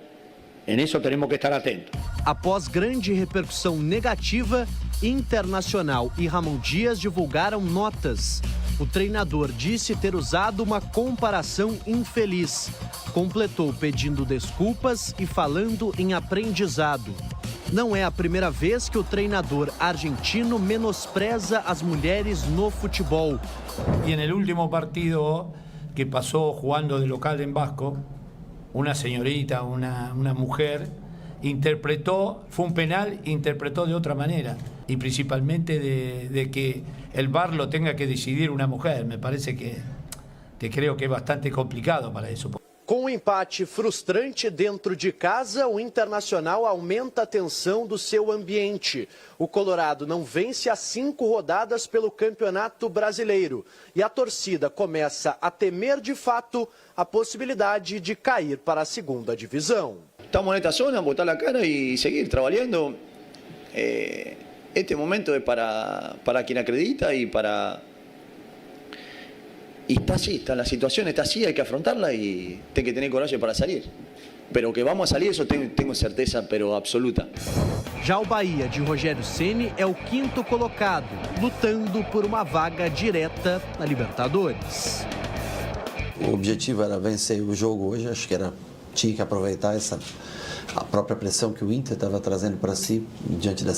Speaker 4: en eso tenemos que estar atentos.
Speaker 3: Após grande repercussão negativa, Internacional e Ramon Dias divulgaram notas. O treinador disse ter usado uma comparação infeliz. Completou pedindo desculpas e falando em aprendizado. Não é a primeira vez que o treinador argentino menospreza as mulheres no futebol.
Speaker 5: Y en el último partido que pasó jugando de local en Vasco, una señorita, una mujer, interpretó, fue un penal, interpretó de otra manera. Y principalmente de que el VAR lo tenga que decidir una mujer. Me parece que creo que es bastante complicado para eso.
Speaker 3: Com um empate frustrante dentro de casa, o Internacional aumenta a tensão do seu ambiente. O Colorado não vence há 5 rodadas pelo Campeonato Brasileiro. E a torcida começa a temer de fato a possibilidade de cair para a segunda divisão.
Speaker 23: Estamos nesta zona, botar a cara e seguir trabalhando. Este momento es para quien acredita y para... Y está así, la situación está así, hay que afrontarla y hay que tener coraje para salir. Pero que vamos a salir, eso tengo certeza, pero absoluta.
Speaker 3: Já o Bahia de Rogério Ceni é o 5º colocado, lutando por uma vaga direta na Libertadores.
Speaker 24: O objetivo era vencer o jogo hoje, acho que tinha que aproveitar a própria pressão que o Inter estava trazendo para si, diante da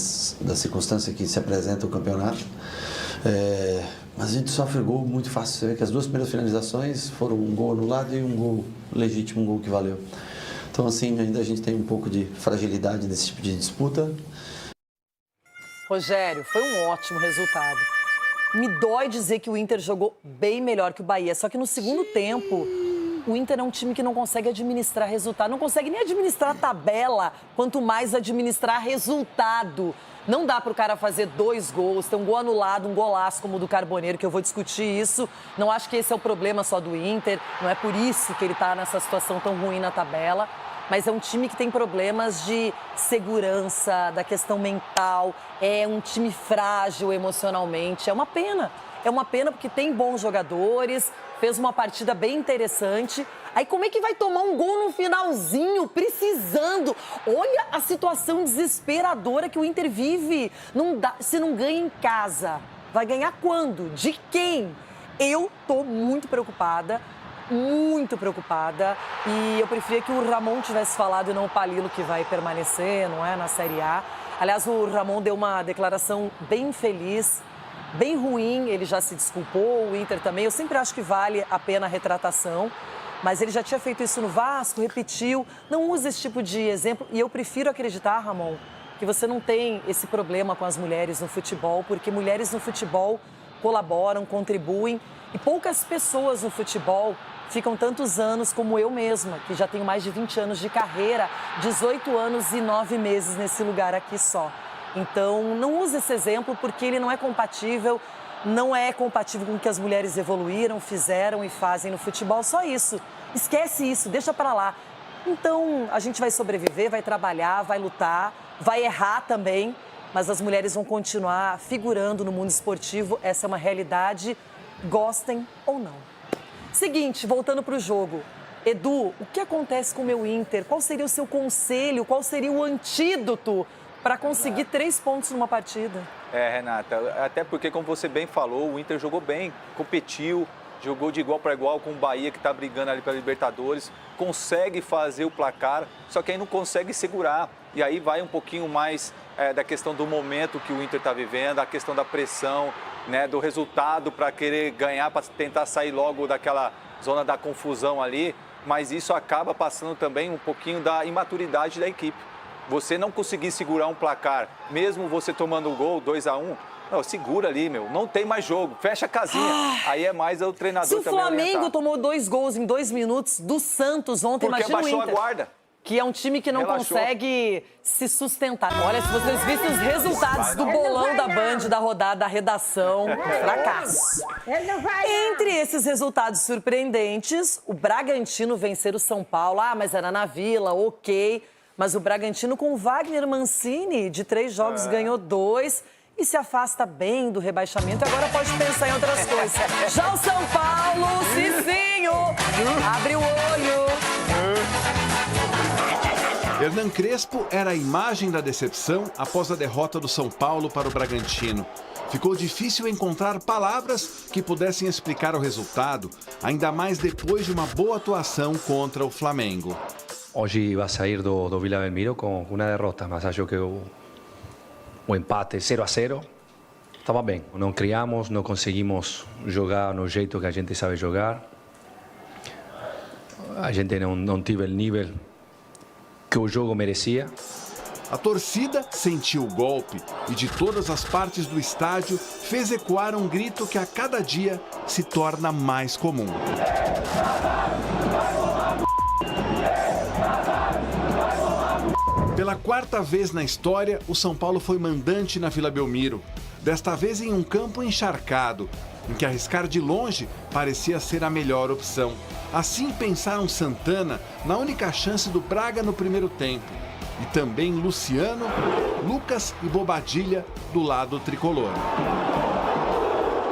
Speaker 24: circunstância que se apresenta o campeonato. Mas a gente sofre gol muito fácil. Você vê que as 2 primeiras finalizações foram um gol anulado e um gol legítimo, um gol que valeu. Então, assim, ainda a gente tem um pouco de fragilidade nesse tipo de disputa.
Speaker 1: Rogério, foi um ótimo resultado. Me dói dizer que o Inter jogou bem melhor que o Bahia, só que no segundo tempo, o Inter é um time que não consegue administrar resultado, não consegue nem administrar a tabela, quanto mais administrar resultado. Não dá para o cara fazer 2 gols, ter um gol anulado, um golaço como o do Carboneiro, que eu vou discutir isso. Não acho que esse é o problema só do Inter, não é por isso que ele está nessa situação tão ruim na tabela. mas é um time que tem problemas de segurança, da questão mental, é um time frágil emocionalmente. É uma pena porque tem bons jogadores, fez uma partida bem interessante. Aí como é que vai tomar um gol no finalzinho, precisando? Olha a situação desesperadora que o Inter vive. Não dá, se não ganha em casa, vai ganhar quando? De quem? Eu tô muito preocupada. E eu preferia que o Ramon tivesse falado e não o Palilo, que vai permanecer, não é, na Série A. Aliás, o Ramon deu uma declaração bem infeliz, bem ruim, ele já se desculpou, o Inter também. Eu sempre acho que vale a pena a retratação, mas ele já tinha feito isso no Vasco, repetiu. Não use esse tipo de exemplo e eu prefiro acreditar, Ramon, que você não tem esse problema com as mulheres no futebol, porque mulheres no futebol colaboram, contribuem e poucas pessoas no futebol ficam tantos anos como eu mesma, que já tenho mais de 20 anos de carreira, 18 anos e 9 meses nesse lugar aqui só. Então, não use esse exemplo porque ele não é compatível com o que as mulheres evoluíram, fizeram e fazem no futebol, só isso. Esquece isso, deixa pra lá. Então, a gente vai sobreviver, vai trabalhar, vai lutar, vai errar também, mas as mulheres vão continuar figurando no mundo esportivo, essa é uma realidade, gostem ou não. Seguinte, voltando para o jogo. Edu, o que acontece com o meu Inter? Qual seria o seu conselho? Qual seria o antídoto para conseguir 3 pontos numa partida?
Speaker 10: Renata, até porque, como você bem falou, o Inter jogou bem, competiu, jogou de igual para igual com o Bahia, que está brigando ali pela Libertadores, consegue fazer o placar, só que aí não consegue segurar. E aí vai um pouquinho mais da questão do momento que o Inter está vivendo, a questão da pressão, né, do resultado para querer ganhar, para tentar sair logo daquela zona da confusão ali, mas isso acaba passando também um pouquinho da imaturidade da equipe. Você não conseguir segurar um placar, mesmo você tomando o gol 2-1, segura ali, não tem mais jogo, fecha a casinha. Aí é mais o treinador também.
Speaker 1: Se o Flamengo tomou 2 gols em 2 minutos do Santos ontem,
Speaker 10: porque
Speaker 1: imagina o Inter.
Speaker 10: Baixou a guarda.
Speaker 1: Que é um time que não consegue se sustentar. Olha, se vocês vissem os resultados do bolão da Band, da rodada, da redação, fracasso. Entre esses resultados surpreendentes, o Bragantino vencer o São Paulo. Mas era na Vila, ok. Mas o Bragantino com o Wagner Mancini, de 3 jogos, ganhou 2 e se afasta bem do rebaixamento. E agora pode pensar em outras coisas. Já o São Paulo, Cicinho, abre o olho.
Speaker 2: Hernan Crespo era a imagem da decepção após a derrota do São Paulo para o Bragantino. Ficou difícil encontrar palavras que pudessem explicar o resultado, ainda mais depois de uma boa atuação contra o Flamengo.
Speaker 8: Hoje iba a sair do Vila Belmiro com uma derrota, mas acho que o empate 0-0 estava bem. Não criamos, não conseguimos jogar no jeito que a gente sabe jogar. A gente não teve o nível que o jogo merecia.
Speaker 2: A torcida sentiu o golpe e de todas as partes do estádio fez ecoar um grito que a cada dia se torna mais comum. Pela 4ª vez na história, o São Paulo foi mandante na Vila Belmiro. Desta vez em um campo encharcado, em que arriscar de longe parecia ser a melhor opção. Assim pensaram Santana na única chance do Braga no primeiro tempo. E também Luciano, Lucas e Bobadilha do lado tricolor.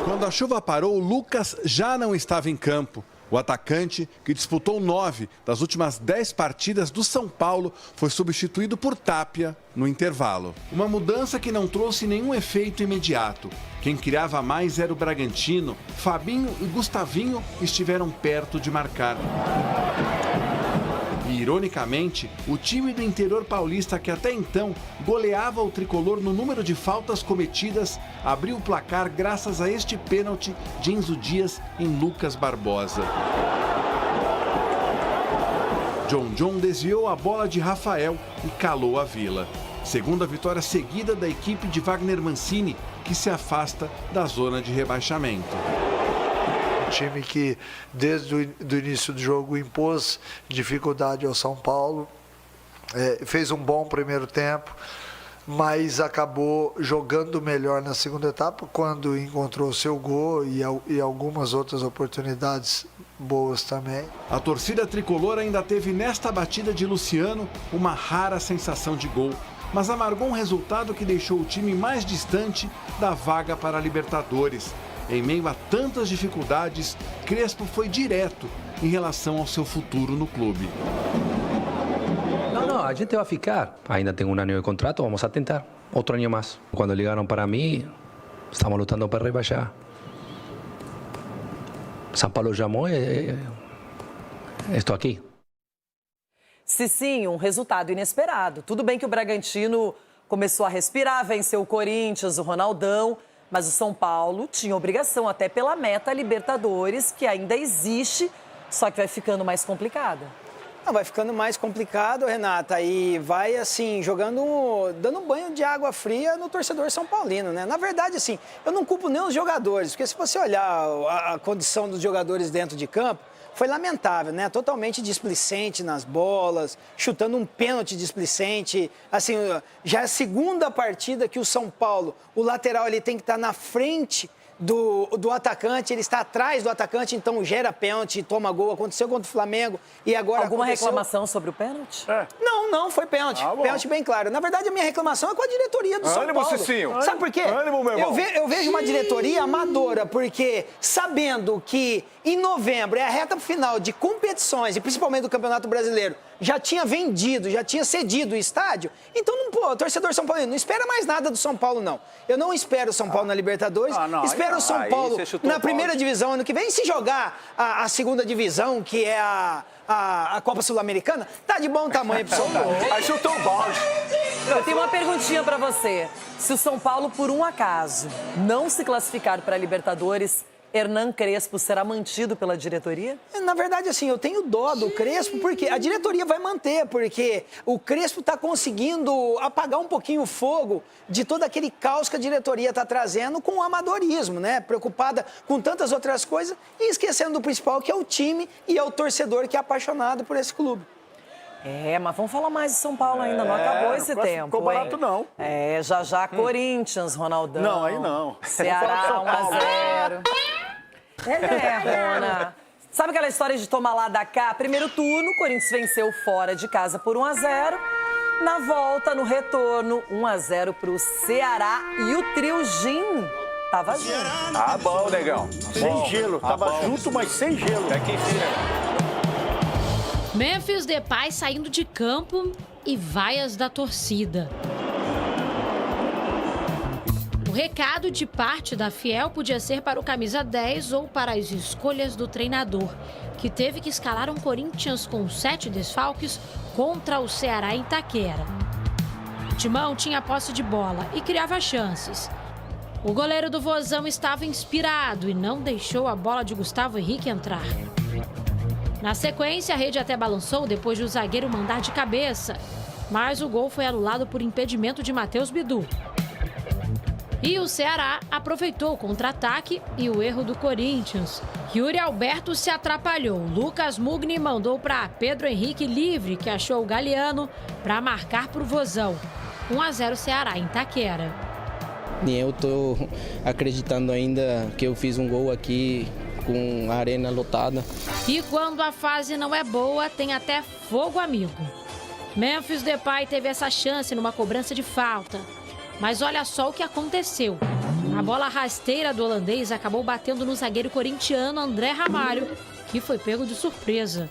Speaker 2: Quando a chuva parou, Lucas já não estava em campo. O atacante, que disputou 9 das últimas 10 partidas do São Paulo, foi substituído por Tapia no intervalo. Uma mudança que não trouxe nenhum efeito imediato. Quem criava mais era o Bragantino. Fabinho e Gustavinho estiveram perto de marcar. E, ironicamente, o time do interior paulista, que até então goleava o tricolor no número de faltas cometidas, abriu o placar graças a este pênalti de Enzo Dias em Lucas Barbosa. John desviou a bola de Rafael e calou a Vila. Segunda vitória seguida da equipe de Wagner Mancini, que se afasta da zona de rebaixamento.
Speaker 12: Time que desde o início do jogo impôs dificuldade ao São Paulo, fez um bom primeiro tempo, mas acabou jogando melhor na segunda etapa, quando encontrou seu gol e algumas outras oportunidades boas também.
Speaker 2: A torcida tricolor ainda teve nesta batida de Luciano uma rara sensação de gol, mas amargou um resultado que deixou o time mais distante da vaga para a Libertadores. Em meio a tantas dificuldades, Crespo foi direto em relação ao seu futuro no clube.
Speaker 8: Não, a gente vai ficar. Ainda tem um ano de contrato, vamos a tentar. Outro ano mais. Quando ligaram para mim, estamos lutando para rebaixar. São Paulo chamou e estou aqui.
Speaker 1: Cicinho, um resultado inesperado. Tudo bem que o Bragantino começou a respirar, venceu o Corinthians, o Ronaldão, mas o São Paulo tinha obrigação até pela meta Libertadores, que ainda existe, só que vai ficando mais complicada.
Speaker 11: Vai ficando mais complicado, Renata, e vai, assim, dando banho de água fria no torcedor são paulino, né? Na verdade, assim, eu não culpo nem os jogadores, porque se você olhar a condição dos jogadores dentro de campo, foi lamentável, né? Totalmente displicente nas bolas, chutando um pênalti displicente. Assim, já é a segunda partida que o São Paulo, o lateral, ele tem que estar na frente do atacante, ele está atrás do atacante, então gera pênalti, toma gol. Aconteceu contra o Flamengo e agora
Speaker 1: Alguma reclamação sobre o pênalti?
Speaker 11: Não, foi pênalti. Pênalti bem claro. Na verdade, a minha reclamação é com a diretoria do São Paulo.
Speaker 9: Cicinho.
Speaker 11: Sabe por quê?
Speaker 9: Ânimo, meu irmão.
Speaker 11: Eu vejo uma diretoria amadora, porque sabendo que em novembro é a reta final de competições, e principalmente do Campeonato Brasileiro, já tinha vendido, já tinha cedido o estádio, então, o torcedor São Paulo não espera mais nada do São Paulo, não. Eu não espero o São Paulo na Libertadores, espero o São Paulo na primeira divisão ano que vem. Se jogar a segunda divisão, que é a Copa Sul-Americana, tá de bom tamanho pro São Paulo.
Speaker 9: Aí chutou o balde.
Speaker 1: Eu tenho uma perguntinha pra você. Se o São Paulo, por um acaso, não se classificar para a Libertadores, Hernan Crespo será mantido pela diretoria?
Speaker 11: Na verdade, assim, eu tenho dó do Crespo, porque a diretoria vai manter, porque o Crespo está conseguindo apagar um pouquinho o fogo de todo aquele caos que a diretoria está trazendo com o amadorismo, né? Preocupada com tantas outras coisas e esquecendo do principal, que é o time e é o torcedor que é apaixonado por esse clube.
Speaker 1: Mas vamos falar mais de São Paulo ainda, não acabou esse tempo.
Speaker 9: Ficou barato, não.
Speaker 1: Já Corinthians, Ronaldão.
Speaker 9: Não, aí não.
Speaker 1: Ceará 1-0. Rona. Sabe aquela história de tomar lá da cá? Primeiro turno, o Corinthians venceu fora de casa por 1-0. Na volta, no retorno, 1-0 pro Ceará. E o trio Gin tava junto.
Speaker 9: Bom, negão. Sem gelo. Tava junto, mas sem gelo. É que enfim,
Speaker 13: Memphis Depay saindo de campo e vaias da torcida. O recado de parte da Fiel podia ser para o camisa 10 ou para as escolhas do treinador, que teve que escalar um Corinthians com 7 desfalques contra o Ceará em Itaquera. O Timão tinha posse de bola e criava chances. O goleiro do Vozão estava inspirado e não deixou a bola de Gustavo Henrique entrar. Na sequência, a rede até balançou depois de o zagueiro mandar de cabeça, mas o gol foi anulado por impedimento de Matheus Bidu. E o Ceará aproveitou o contra-ataque e o erro do Corinthians. Yuri Alberto se atrapalhou. Lucas Mugni mandou para Pedro Henrique livre, que achou o Galeano, para marcar para o Vozão. 1-0 Ceará em Itaquera.
Speaker 14: Nem eu estou acreditando ainda que eu fiz um gol aqui com a arena lotada.
Speaker 13: E quando a fase não é boa, tem até fogo amigo. Memphis Depay teve essa chance numa cobrança de falta. Mas olha só o que aconteceu. A bola rasteira do holandês acabou batendo no zagueiro corintiano André Ramalho, que foi pego de surpresa.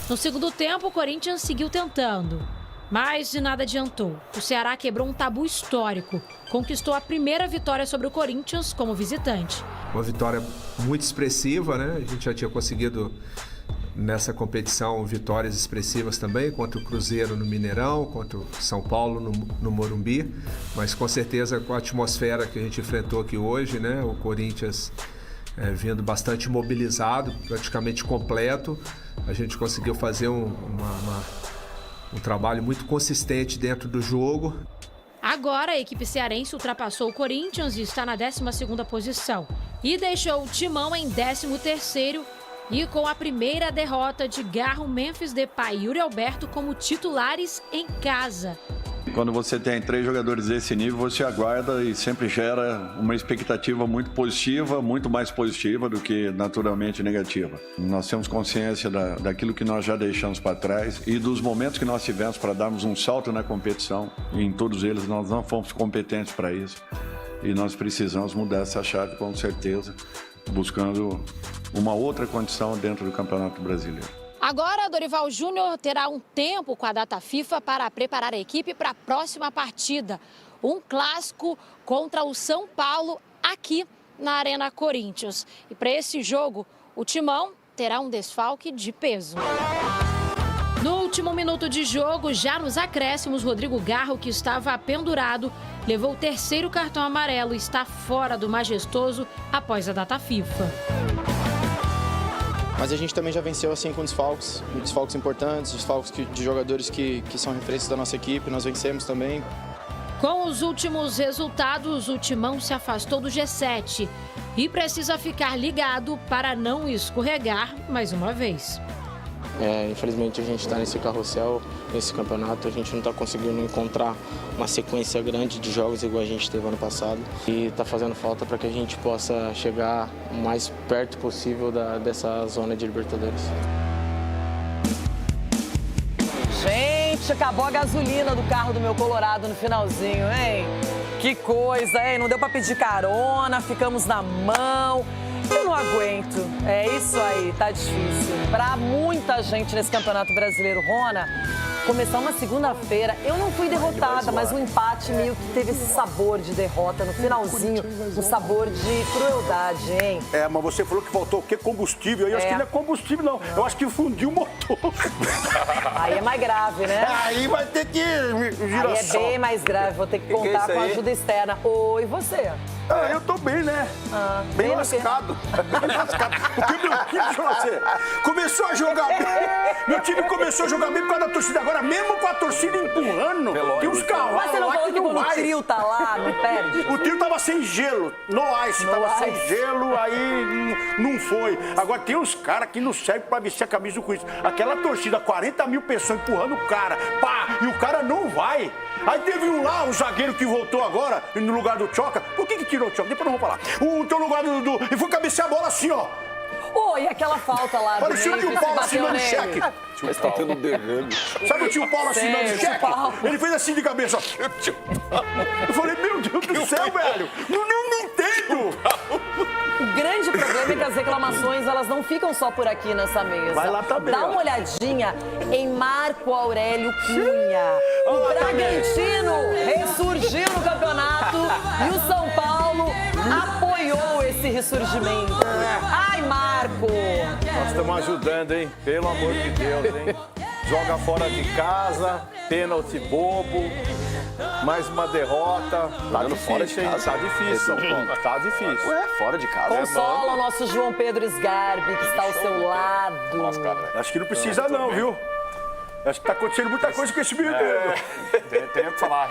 Speaker 13: No segundo tempo, o Corinthians seguiu tentando, mas de nada adiantou. O Ceará quebrou um tabu histórico, conquistou a primeira vitória sobre o Corinthians como visitante.
Speaker 15: Uma vitória muito expressiva, né? A gente já tinha conseguido nessa competição vitórias expressivas também, contra o Cruzeiro no Mineirão, contra o São Paulo no Morumbi, mas com certeza com a atmosfera que a gente enfrentou aqui hoje, né? O Corinthians vindo bastante mobilizado, praticamente completo, a gente conseguiu fazer um trabalho muito consistente dentro do jogo.
Speaker 13: Agora a equipe cearense ultrapassou o Corinthians e está na 12ª posição e deixou o Timão em 13º, e com a primeira derrota de Garro, Memphis Depay e Yuri Alberto como titulares em casa.
Speaker 7: Quando você tem 3 jogadores desse nível, você aguarda e sempre gera uma expectativa muito positiva, muito mais positiva do que naturalmente negativa. Nós temos consciência daquilo que nós já deixamos para trás e dos momentos que nós tivemos para darmos um salto na competição. E em todos eles nós não fomos competentes para isso. E nós precisamos mudar essa chave com certeza, buscando uma outra condição dentro do Campeonato Brasileiro.
Speaker 13: Agora, Dorival Júnior terá um tempo com a data FIFA para preparar a equipe para a próxima partida. Um clássico contra o São Paulo aqui na Arena Corinthians. E para esse jogo, o Timão terá um desfalque de peso. No último minuto de jogo, já nos acréscimos, Rodrigo Garro, que estava pendurado, levou o 3º cartão amarelo e está fora do Majestoso após a data FIFA.
Speaker 16: Mas a gente também já venceu assim com desfalques importantes, desfalques de jogadores que são referências da nossa equipe, nós vencemos também.
Speaker 13: Com os últimos resultados, o Timão se afastou do G7 e precisa ficar ligado para não escorregar mais uma vez.
Speaker 16: Infelizmente a gente está nesse carrossel, nesse campeonato, a gente não está conseguindo encontrar uma sequência grande de jogos igual a gente teve ano passado. E está fazendo falta para que a gente possa chegar o mais perto possível dessa zona de Libertadores.
Speaker 1: Gente, acabou a gasolina do carro do meu Colorado no finalzinho, hein? Que coisa, hein? Não deu pra pedir carona, ficamos na mão. Eu não aguento. É isso aí, tá difícil. Pra muita gente nesse Campeonato Brasileiro, Rona, começar uma segunda-feira, eu não fui derrotada, mas o empate meio que teve esse sabor de derrota no finalzinho, um sabor de crueldade, hein?
Speaker 9: Mas você falou que faltou o quê? Combustível. Eu acho que não é combustível, não. Eu acho que fundiu o motor.
Speaker 1: Aí é mais grave, né?
Speaker 9: Aí vai ter que girar.
Speaker 1: Aí é bem mais grave, vou ter que contar com a ajuda externa. Oi, e você?
Speaker 9: Eu tô bem, né? Bem lascado. Bem lascado. Porque meu time, deixa eu você, começou a jogar bem. Meu time começou a jogar bem por causa da torcida. Agora, mesmo com a torcida empurrando, tem uns cavalos.
Speaker 1: Mas você não falou que quando o trio tá lá, não perde?
Speaker 9: O trio tava sem gelo, no ice, tava sem gelo, aí não foi. Agora tem uns caras que não servem pra vestir a camisa do Corinthians. Aquela torcida, 40 mil pessoas empurrando o cara, pá, e o cara não vai. Aí teve um lá, o zagueiro que voltou agora, no lugar do Tchoca. Por que tirou o Tchoca? Depois não vou falar. O teu lugar do... E foi cabecear a bola assim, ó.
Speaker 1: E aquela falta lá do
Speaker 9: parecia o tio Paulo assinando cheque.
Speaker 17: Mas tá tendo derrame.
Speaker 9: Sabe o tio Paulo assinando cheque? Ele fez assim de cabeça, ó. Eu falei, meu Deus do céu, velho. Não entendo.
Speaker 1: O grande problema é que as reclamações, elas não ficam só por aqui nessa mesa.
Speaker 9: Vai lá também.
Speaker 1: Dá uma olhadinha em Marco Aurélio Cunha. O Bragantino ressurgiu no campeonato e o São Paulo apoiou esse ressurgimento. Ai, Marco!
Speaker 10: Nós estamos ajudando, hein? Pelo amor de Deus, hein? Joga fora de casa, pênalti bobo, mais uma derrota. Tá difícil, hein? Tá difícil, São Paulo. Tá difícil.
Speaker 17: Fora de casa.
Speaker 1: Consola o nosso João Pedro Sgarbi, que está ao seu lado.
Speaker 17: Nossa, cara.
Speaker 9: Acho que não precisa não, viu? Acho que tá acontecendo muita coisa com esse menino.
Speaker 17: Tem que falar,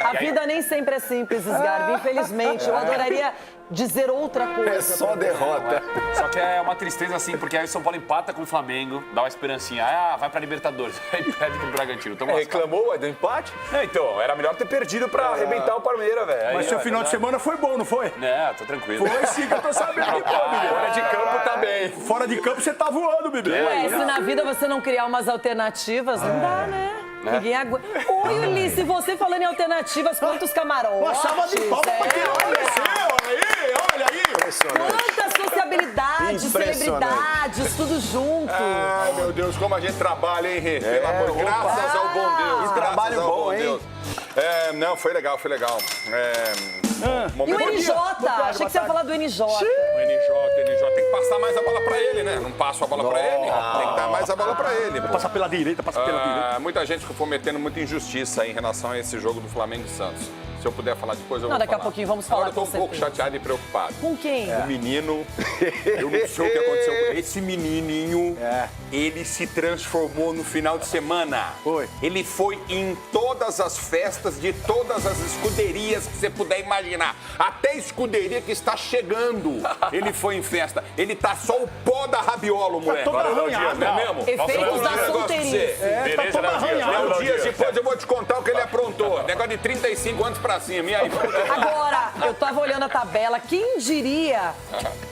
Speaker 1: A vida nem sempre é simples, Sgarbi, infelizmente. Eu adoraria dizer outra coisa.
Speaker 17: É só derrota. Só que é uma tristeza assim, porque aí o São Paulo empata com o Flamengo, dá uma esperancinha. Vai pra Libertadores, aí perde pro Bragantino.
Speaker 10: Reclamou do empate?
Speaker 17: Então, era melhor ter perdido pra arrebentar o Palmeiras, velho.
Speaker 9: Mas seu final de semana foi bom, não foi?
Speaker 17: Tô tranquilo.
Speaker 9: Foi sim, que eu tô sabendo.
Speaker 17: Fora de campo tá bem.
Speaker 9: Fora de campo você tá voando, bebê.
Speaker 1: Se na vida você não criar umas alternativas, não dá, né? Ninguém aguenta. Oi, Ulisses, você falando em alternativas, quantos camarotes?
Speaker 9: Uma salva de palmas pra quem olha aí.
Speaker 1: Quantas sociabilidades, celebridades, tudo junto.
Speaker 17: Ai, meu Deus, como a gente trabalha, hein, Rê? Pelo amor, graças ao bom Deus.
Speaker 10: Que trabalho bom, hein?
Speaker 17: Deus. Não, foi legal.
Speaker 1: E o NJ? Achei que você ia falar do NJ.
Speaker 17: O NJ tem que passar mais a bola pra ele, né? Não passo a bola pra ele, tem que dar mais a bola pra ele.
Speaker 9: Passa pela direita,
Speaker 17: Muita gente ficou cometendo muita injustiça em relação a esse jogo do Flamengo e Santos.
Speaker 18: Se eu puder falar depois, eu
Speaker 1: Não,
Speaker 18: vou
Speaker 1: daqui a
Speaker 18: falar.
Speaker 1: pouquinho vamos falar,
Speaker 18: Agora eu tô
Speaker 1: com
Speaker 18: um pouco
Speaker 1: certeza.
Speaker 18: chateado e preocupado.
Speaker 1: Com quem?
Speaker 18: O menino, eu não sei o que aconteceu com ele. Esse menininho, ele se transformou no final de semana. Ele foi em todas as festas de todas as escuderias que você puder imaginar. Até escuderia que está chegando, ele foi em festa. Ele tá só o pó da rabiola, moleque.
Speaker 9: Todo arranhado.
Speaker 18: Não é mesmo?
Speaker 1: Efeitos da solteirice.
Speaker 9: Tá todo arranhado.
Speaker 18: Léo Dias, depois eu vou te contar o que ele aprontou. Negócio de 35 anos pra cima. E aí?
Speaker 1: Agora, eu tava olhando a tabela, quem diria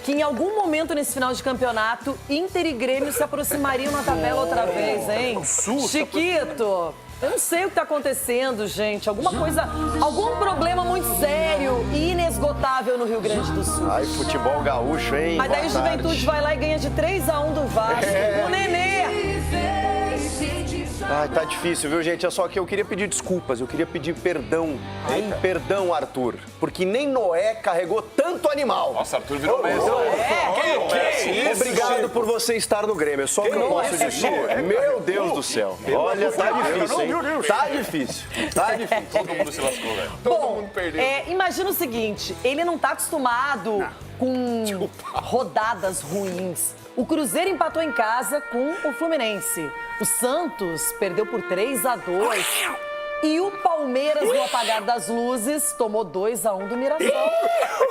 Speaker 1: que em algum momento nesse final de campeonato, Inter e Grêmio se aproximariam na tabela outra vez, hein? Chiquito, eu não sei o que tá acontecendo, gente. Alguma coisa, algum problema muito sério e inesgotável no Rio Grande do Sul.
Speaker 9: Ai, futebol gaúcho, hein?
Speaker 1: Mas daí o
Speaker 9: Boa tarde.
Speaker 1: Juventude vai lá e ganha de 3-1 do Vasco. O Nenê.
Speaker 9: Ai, tá difícil, viu, gente? É só que eu queria pedir desculpas, eu queria pedir perdão. Perdão, Arthur. Porque nem Noé carregou tanto animal.
Speaker 17: Nossa, Arthur virou Messi.
Speaker 9: Que isso? Obrigado por você estar no Grêmio. É só o que eu posso dizer. Meu Deus do céu. Olha, tá difícil, hein? Tá difícil. Tá difícil.
Speaker 17: Todo mundo se lascou, velho.
Speaker 1: Bom, imagina o seguinte, ele não tá acostumado com rodadas ruins. O Cruzeiro empatou em casa com o Fluminense. O Santos perdeu por 3-2. E o Palmeiras, no apagar das luzes, tomou 2-1 do Mirassol.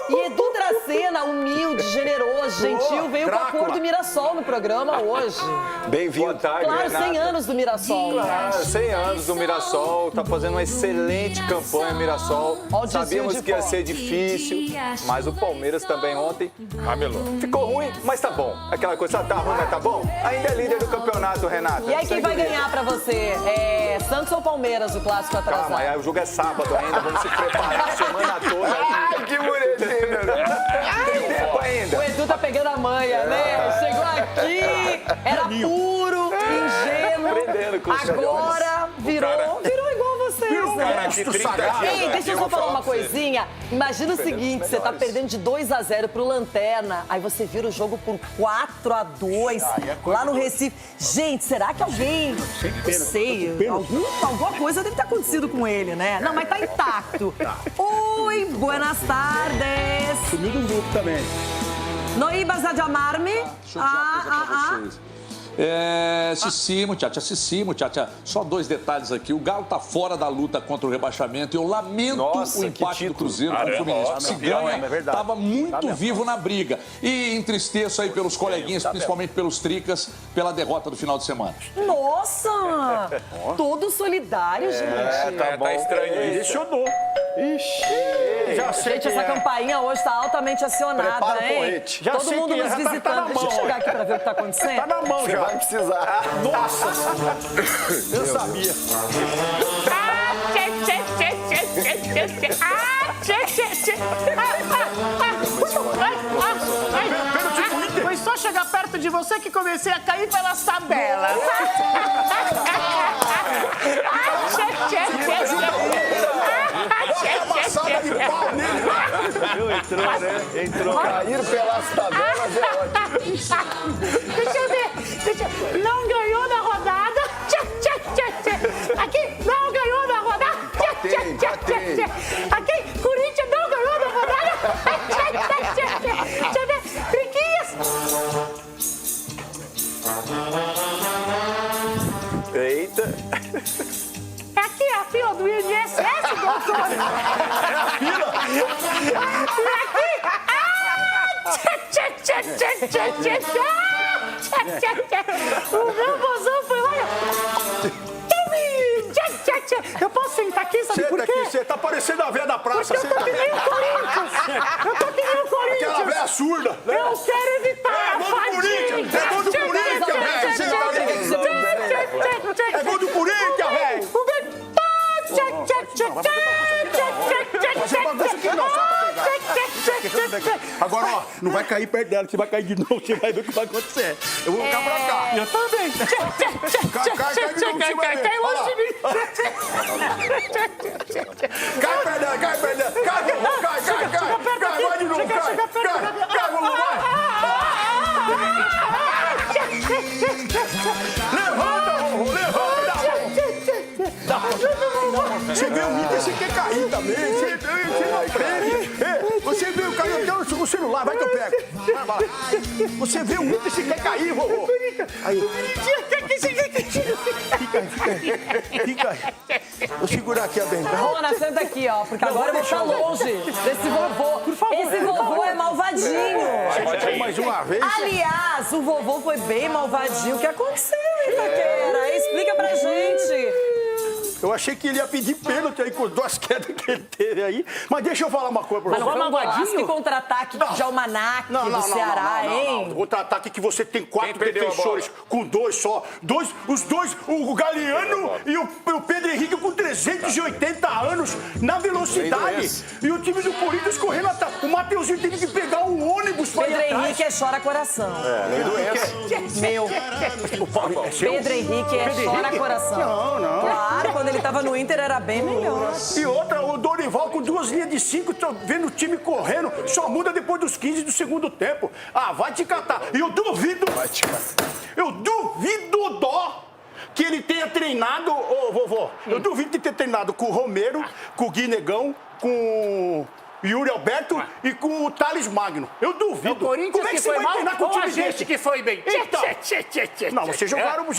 Speaker 1: E Edu Dracena, humilde, generoso, gentil, veio com a cor do Mirassol no programa hoje.
Speaker 9: Bem-vindo.
Speaker 10: Boa tarde,
Speaker 1: Claro,
Speaker 10: Renata.
Speaker 1: 100 anos do Mirassol.
Speaker 10: Claro, 100 anos do Mirassol, tá fazendo uma excelente campanha, Mirassol.
Speaker 1: Ó o desvio
Speaker 10: Sabíamos
Speaker 1: de
Speaker 10: que ia
Speaker 1: bola.
Speaker 10: ser difícil, mas o Palmeiras também ontem ramelou. Ficou ruim, mas tá bom. Aquela coisa, tá ruim, mas tá bom? Ainda é líder do campeonato, Renata.
Speaker 1: E aí, quem
Speaker 10: Segue
Speaker 1: vai
Speaker 10: líder.
Speaker 1: ganhar pra você? É Santos ou Palmeiras, o clássico atrasado?
Speaker 10: Calma, aí o jogo é sábado ainda, vamos se preparar a semana toda.
Speaker 9: Ai, que bonitinho.
Speaker 10: Tem tempo ainda.
Speaker 1: O Edu tá pegando a manha, né? Chegou aqui, era puro, ingênuo.
Speaker 10: Aprendendo com os
Speaker 1: Agora virou igual vocês,
Speaker 10: Virou
Speaker 1: né?
Speaker 10: cara de 30 dias,
Speaker 1: Ei, deixa eu só falar uma coisinha. Imagina o seguinte, você tá perdendo de 2-0 pro Lanterna, aí você vira o jogo por 4-2 lá no Recife. Gente, será que alguém, não sei, alguma coisa deve ter acontecido com ele, né? Não, mas tá intacto. Oi, buenas tardes.
Speaker 9: Comigo um grupo também.
Speaker 1: ¿No ibas a llamarme?
Speaker 19: Sim, muchacha. Só 2 detalhes aqui. O Galo tá fora da luta contra o rebaixamento e eu lamento o empate do Cruzeiro com o Fluminense. Se ganha, tava muito vivo na briga. E entristeço aí pelos coleguinhas, principalmente pelos tricas, pela derrota do final de semana.
Speaker 1: Nossa! Todo solidário, gente.
Speaker 10: Tá estranho isso.
Speaker 9: Impressionou. Ixi, já sei
Speaker 1: Gente,
Speaker 9: quem
Speaker 1: essa
Speaker 9: é.
Speaker 1: campainha hoje tá altamente acionada,
Speaker 9: Prepara o
Speaker 1: hein?
Speaker 9: porrete. Já
Speaker 1: Todo
Speaker 9: sei
Speaker 1: mundo
Speaker 9: quem é,
Speaker 1: nos
Speaker 9: já tá
Speaker 1: visitando.
Speaker 9: na
Speaker 1: Deixa eu
Speaker 9: mão.
Speaker 1: chegar aqui pra ver o que tá acontecendo.
Speaker 9: Tá na mão
Speaker 1: Você
Speaker 9: já.
Speaker 1: vai
Speaker 9: precisar. Nossa! Eu sabia.
Speaker 21: Foi só chegar perto de você que comecei a cair pelas tabelas.
Speaker 9: Entrou, né? Entrou. Cair pelas tabelas é ótimo.
Speaker 21: Deixa eu ver. Não ganhou na rodada. Aqui, não ganhou na rodada. Aqui, Corinthians não ganhou na rodada. Deixa eu ver. Triquinhas.
Speaker 10: Eita.
Speaker 21: Aqui é a fila do INSS, doutor.
Speaker 9: É a fila?
Speaker 21: E aqui... O meu bozão foi lá... Eu posso sentar aqui, sabe
Speaker 9: Senta
Speaker 21: por quê?
Speaker 9: aqui, você tá parecendo a véia da praça.
Speaker 21: Porque eu tô que nem o Corinthians. Eu tô que nem o Corinthians.
Speaker 9: Aquela véia surda. Né?
Speaker 21: Eu quero evitar a
Speaker 9: gol do Corinthians. É gol do Corinthians, velho. É gol do Corinthians, velho. Você bagunça aqui não, só pra pegar. Agora, ó, não vai cair perto dela, você vai cair de novo, você vai ver o que vai acontecer. Eu vou ficar pra cá.
Speaker 21: Eu também.
Speaker 9: Cai de novo, você vai ver.
Speaker 21: Cai longe de mim.
Speaker 9: Cai perto dela, cai perto dela. Cai, vai de novo, cai, Lulu, vai. Levanta, Rorô, levanta. Você vê o Inter, você quer cair também. Você não aprende. Você vê o cara até o celular, vai que eu pego. Vai. Você vê o Inter, você quer cair, vovô. Aí. Fica aí. Vou segurar aqui a bengala.
Speaker 1: Rona, senta aqui, ó, porque agora eu vou estar longe desse vovô.
Speaker 9: Por favor,
Speaker 1: esse vovô é malvadinho.
Speaker 9: Mais uma vez.
Speaker 1: Aliás, o vovô foi bem malvadinho. O que aconteceu, Itaquera? Explica pra gente.
Speaker 9: Eu achei que ele ia pedir pênalti aí com as 2 quedas que ele teve aí. Mas deixa eu falar uma coisa pra você.
Speaker 1: Mas não foi um golaço e contra-ataque de Almanac do Ceará, hein?
Speaker 9: Contra-ataque que você tem 4 defensores com 2 só. Os dois, o Galeano e o Pedro Henrique com 380 anos na velocidade. E o time do Corinthians correndo atrás. O Mateuzinho teve que pegar um ônibus pra ir atrás.
Speaker 1: Pedro Henrique chora coração.
Speaker 9: Nem doença.
Speaker 1: Meu. Pedro Henrique chora coração.
Speaker 9: Não.
Speaker 1: Claro, quando ele tava no Inter era bem melhor.
Speaker 9: E outra, o Dorival com 2 linhas de 5, tô vendo o time correndo, só muda depois dos 15 do segundo tempo. Ah, vai te catar. E eu duvido. Eu duvido que ele tenha treinado, ô vovô, eu duvido de ter treinado com o Romero, com o Guinegão, com o Yuri Alberto e com o Thales Magno. Eu duvido.
Speaker 21: O Corinthians
Speaker 9: como é que
Speaker 21: que
Speaker 9: você
Speaker 21: foi
Speaker 9: vai
Speaker 21: mal,
Speaker 9: treinar com
Speaker 21: ou
Speaker 9: o time
Speaker 21: a gente
Speaker 9: desse?
Speaker 21: que foi bem?
Speaker 9: Então, não, vocês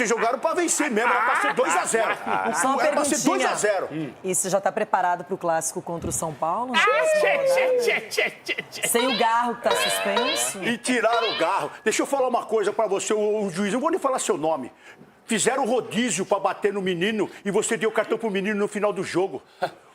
Speaker 9: jogaram pra vencer mesmo, era pra ser 2-0.
Speaker 1: Só uma
Speaker 9: Era pra ser
Speaker 1: perguntinha.
Speaker 9: 2-0.
Speaker 1: E você já tá preparado pro clássico contra o São Paulo? Sem o Garro que tá suspenso?
Speaker 9: E tiraram o Garro. Deixa eu falar uma coisa pra você, o juiz, eu vou nem falar seu nome. Fizeram rodízio pra bater no menino e você deu o cartão pro menino no final do jogo.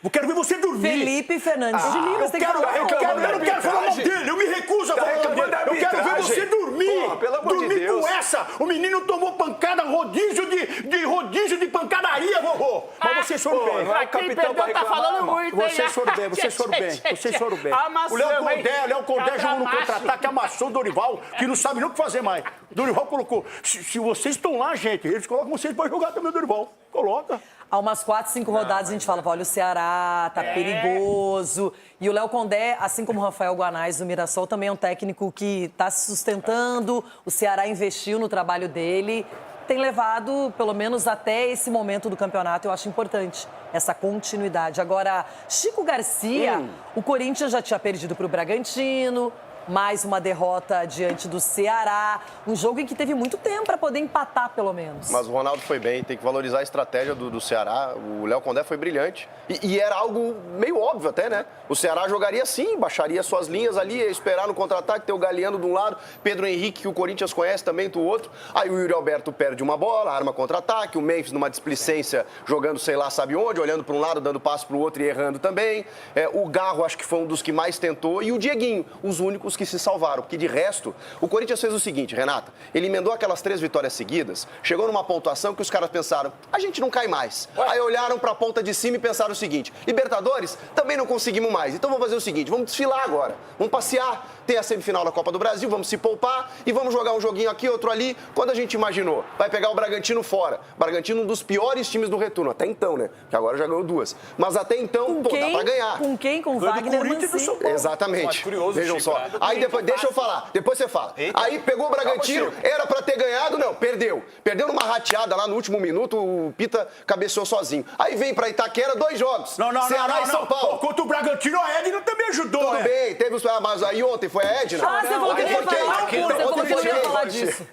Speaker 9: Eu quero ver você dormir.
Speaker 1: Felipe Fernandes de Lima, você tem que falar.
Speaker 9: Eu não quero falar o nome dele, eu me recuso a falar o nome dele. Eu quero ver você dormir.
Speaker 18: Pô, pelo amor de
Speaker 9: dormir
Speaker 18: Deus.
Speaker 9: com essa. O menino tomou pancada, rodízio de pancadaria, vovô. Mas vocês foram bem.
Speaker 18: não é o capitão pra
Speaker 21: tá
Speaker 18: reclamar,
Speaker 21: falando
Speaker 18: não.
Speaker 21: muito, hein?
Speaker 9: Vocês foram bem, vocês foram bem.
Speaker 21: Amassou,
Speaker 9: O Léo
Speaker 21: hein?
Speaker 9: Condé jogou no
Speaker 21: Macho.
Speaker 9: contra-ataque, amassou o Dorival, que não sabe nem o que fazer mais. O Dorival colocou. Se vocês estão lá, gente, eles colocam vocês para jogar também o Dorival. Coloca.
Speaker 1: Há umas 4, 5 rodadas a gente fala, olha, o Ceará tá perigoso. E o Léo Condé, assim como o Rafael Guanais do Mirassol, também é um técnico que está se sustentando. O Ceará investiu no trabalho dele. Tem levado, pelo menos até esse momento do campeonato, eu acho importante essa continuidade. Agora, Chico Garcia, o Corinthians já tinha perdido para o Bragantino. Mais uma derrota diante do Ceará. Um jogo em que teve muito tempo para poder empatar, pelo menos.
Speaker 4: Mas o Ronaldo foi bem, tem que valorizar a estratégia do Ceará. O Léo Condé foi brilhante. E era algo meio óbvio até, né? O Ceará jogaria assim, baixaria suas linhas ali, ia esperar no contra-ataque, ter o Galeano de um lado, Pedro Henrique, que o Corinthians conhece também, do outro. Aí o Yuri Alberto perde uma bola, arma contra-ataque, o Memphis numa displicência, jogando sei lá sabe onde, olhando para um lado, dando passo para o outro e errando também. O Garro acho que foi um dos que mais tentou. E o Dieguinho, os únicos que se salvaram, porque de resto, o Corinthians fez o seguinte, Renata, ele emendou aquelas 3 vitórias seguidas, chegou numa pontuação que os caras pensaram, a gente não cai mais. Aí olharam pra ponta de cima e pensaram o seguinte, Libertadores, também não conseguimos mais, então vamos fazer o seguinte, vamos desfilar agora, vamos passear, tem a semifinal da Copa do Brasil, vamos se poupar e vamos jogar um joguinho aqui, outro ali, quando a gente imaginou, vai pegar o Bragantino fora, Bragantino um dos piores times do retorno, até então, né, que agora já ganhou 2, mas até então, dá pra ganhar.
Speaker 1: Com quem? Com Wagner Mancini.
Speaker 9: Exatamente.
Speaker 18: Curioso,
Speaker 9: Vejam
Speaker 18: Chico,
Speaker 9: só.
Speaker 18: né?
Speaker 9: Aí depois, deixa eu falar, depois você fala. Aí pegou o Bragantino, era pra ter ganhado, não, perdeu. Perdeu numa rateada lá no último minuto, o Pita cabeceou sozinho. Aí vem pra Itaquera 2 jogos. Ceará e São Paulo. Contra o Bragantino, a Edna também ajudou.
Speaker 4: Tudo bem, teve os... mas aí ontem foi a Edna?
Speaker 1: Ah, você falou que não ia falar, você falou que não ia falar disso.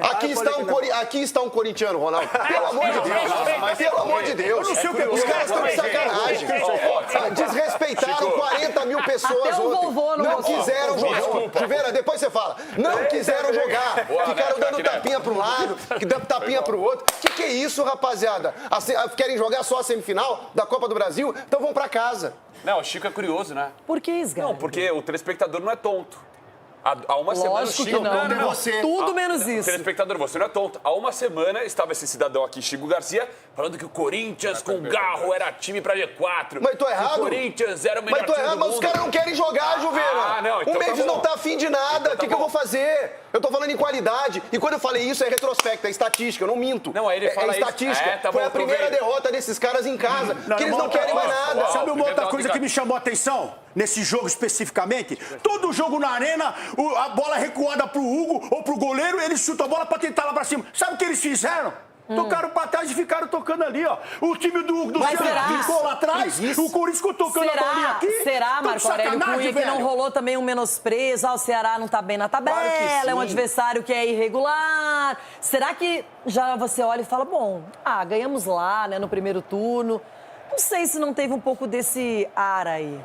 Speaker 4: Aqui está um corintiano, Ronaldo. Pelo amor de Deus. Pelo amor de Deus. Os caras estão de sacanagem. Desrespeitaram 40 mil pessoas ontem. Não quiseram jogar. Juveira, depois você fala. Não quiseram jogar. Ficaram dando tapinha para um lado, dando tapinha para o outro. Que é isso, rapaziada? Querem jogar só a semifinal da Copa do Brasil? Então vão para casa.
Speaker 17: Não, o Chico é curioso, né?
Speaker 1: Por que, Sgarbi?
Speaker 17: Não, porque o telespectador não é tonto. Há uma semana o
Speaker 1: Lógico
Speaker 17: Chico...
Speaker 1: que não. Tudo menos isso.
Speaker 17: Telespectador, você não é tonto. Há uma semana estava esse cidadão aqui, Chico Garcia, falando que o Corinthians com o Garro era time pra G4.
Speaker 4: Mas tô errado.
Speaker 17: O Corinthians era o melhor time do mundo.
Speaker 4: Mas os caras não querem jogar, Juveira.
Speaker 17: Não, então
Speaker 4: o Memphis
Speaker 17: tá
Speaker 4: não tá afim de nada. O que eu vou fazer? Eu tô falando em qualidade. E quando eu falei isso, é retrospecto, é estatística, eu não minto.
Speaker 17: Não, aí ele fala
Speaker 4: isso. É estatística.
Speaker 17: Tá
Speaker 4: Foi
Speaker 17: bom,
Speaker 4: a primeira derrota desses caras em casa. Porque eles não querem mais nada.
Speaker 9: Sabe uma outra coisa que me chamou a atenção? Nesse jogo especificamente? Todo jogo na arena, a bola recuada pro Hugo ou pro goleiro, eles chutam a bola pra tentar lá pra cima. Sabe o que eles fizeram? Tocaram pra trás e ficaram tocando ali, ó. O time do
Speaker 1: Ceará
Speaker 9: ficou lá atrás, o Corinthians ficou tocando a bolinha aqui.
Speaker 1: Será, Marco Aurélio Cunha, que não rolou também um menosprezo? O Ceará não tá bem na tabela, é um adversário que é irregular. Será que já você olha e fala, bom, ganhamos lá, né, no primeiro turno. Não sei se não teve um pouco desse ar aí.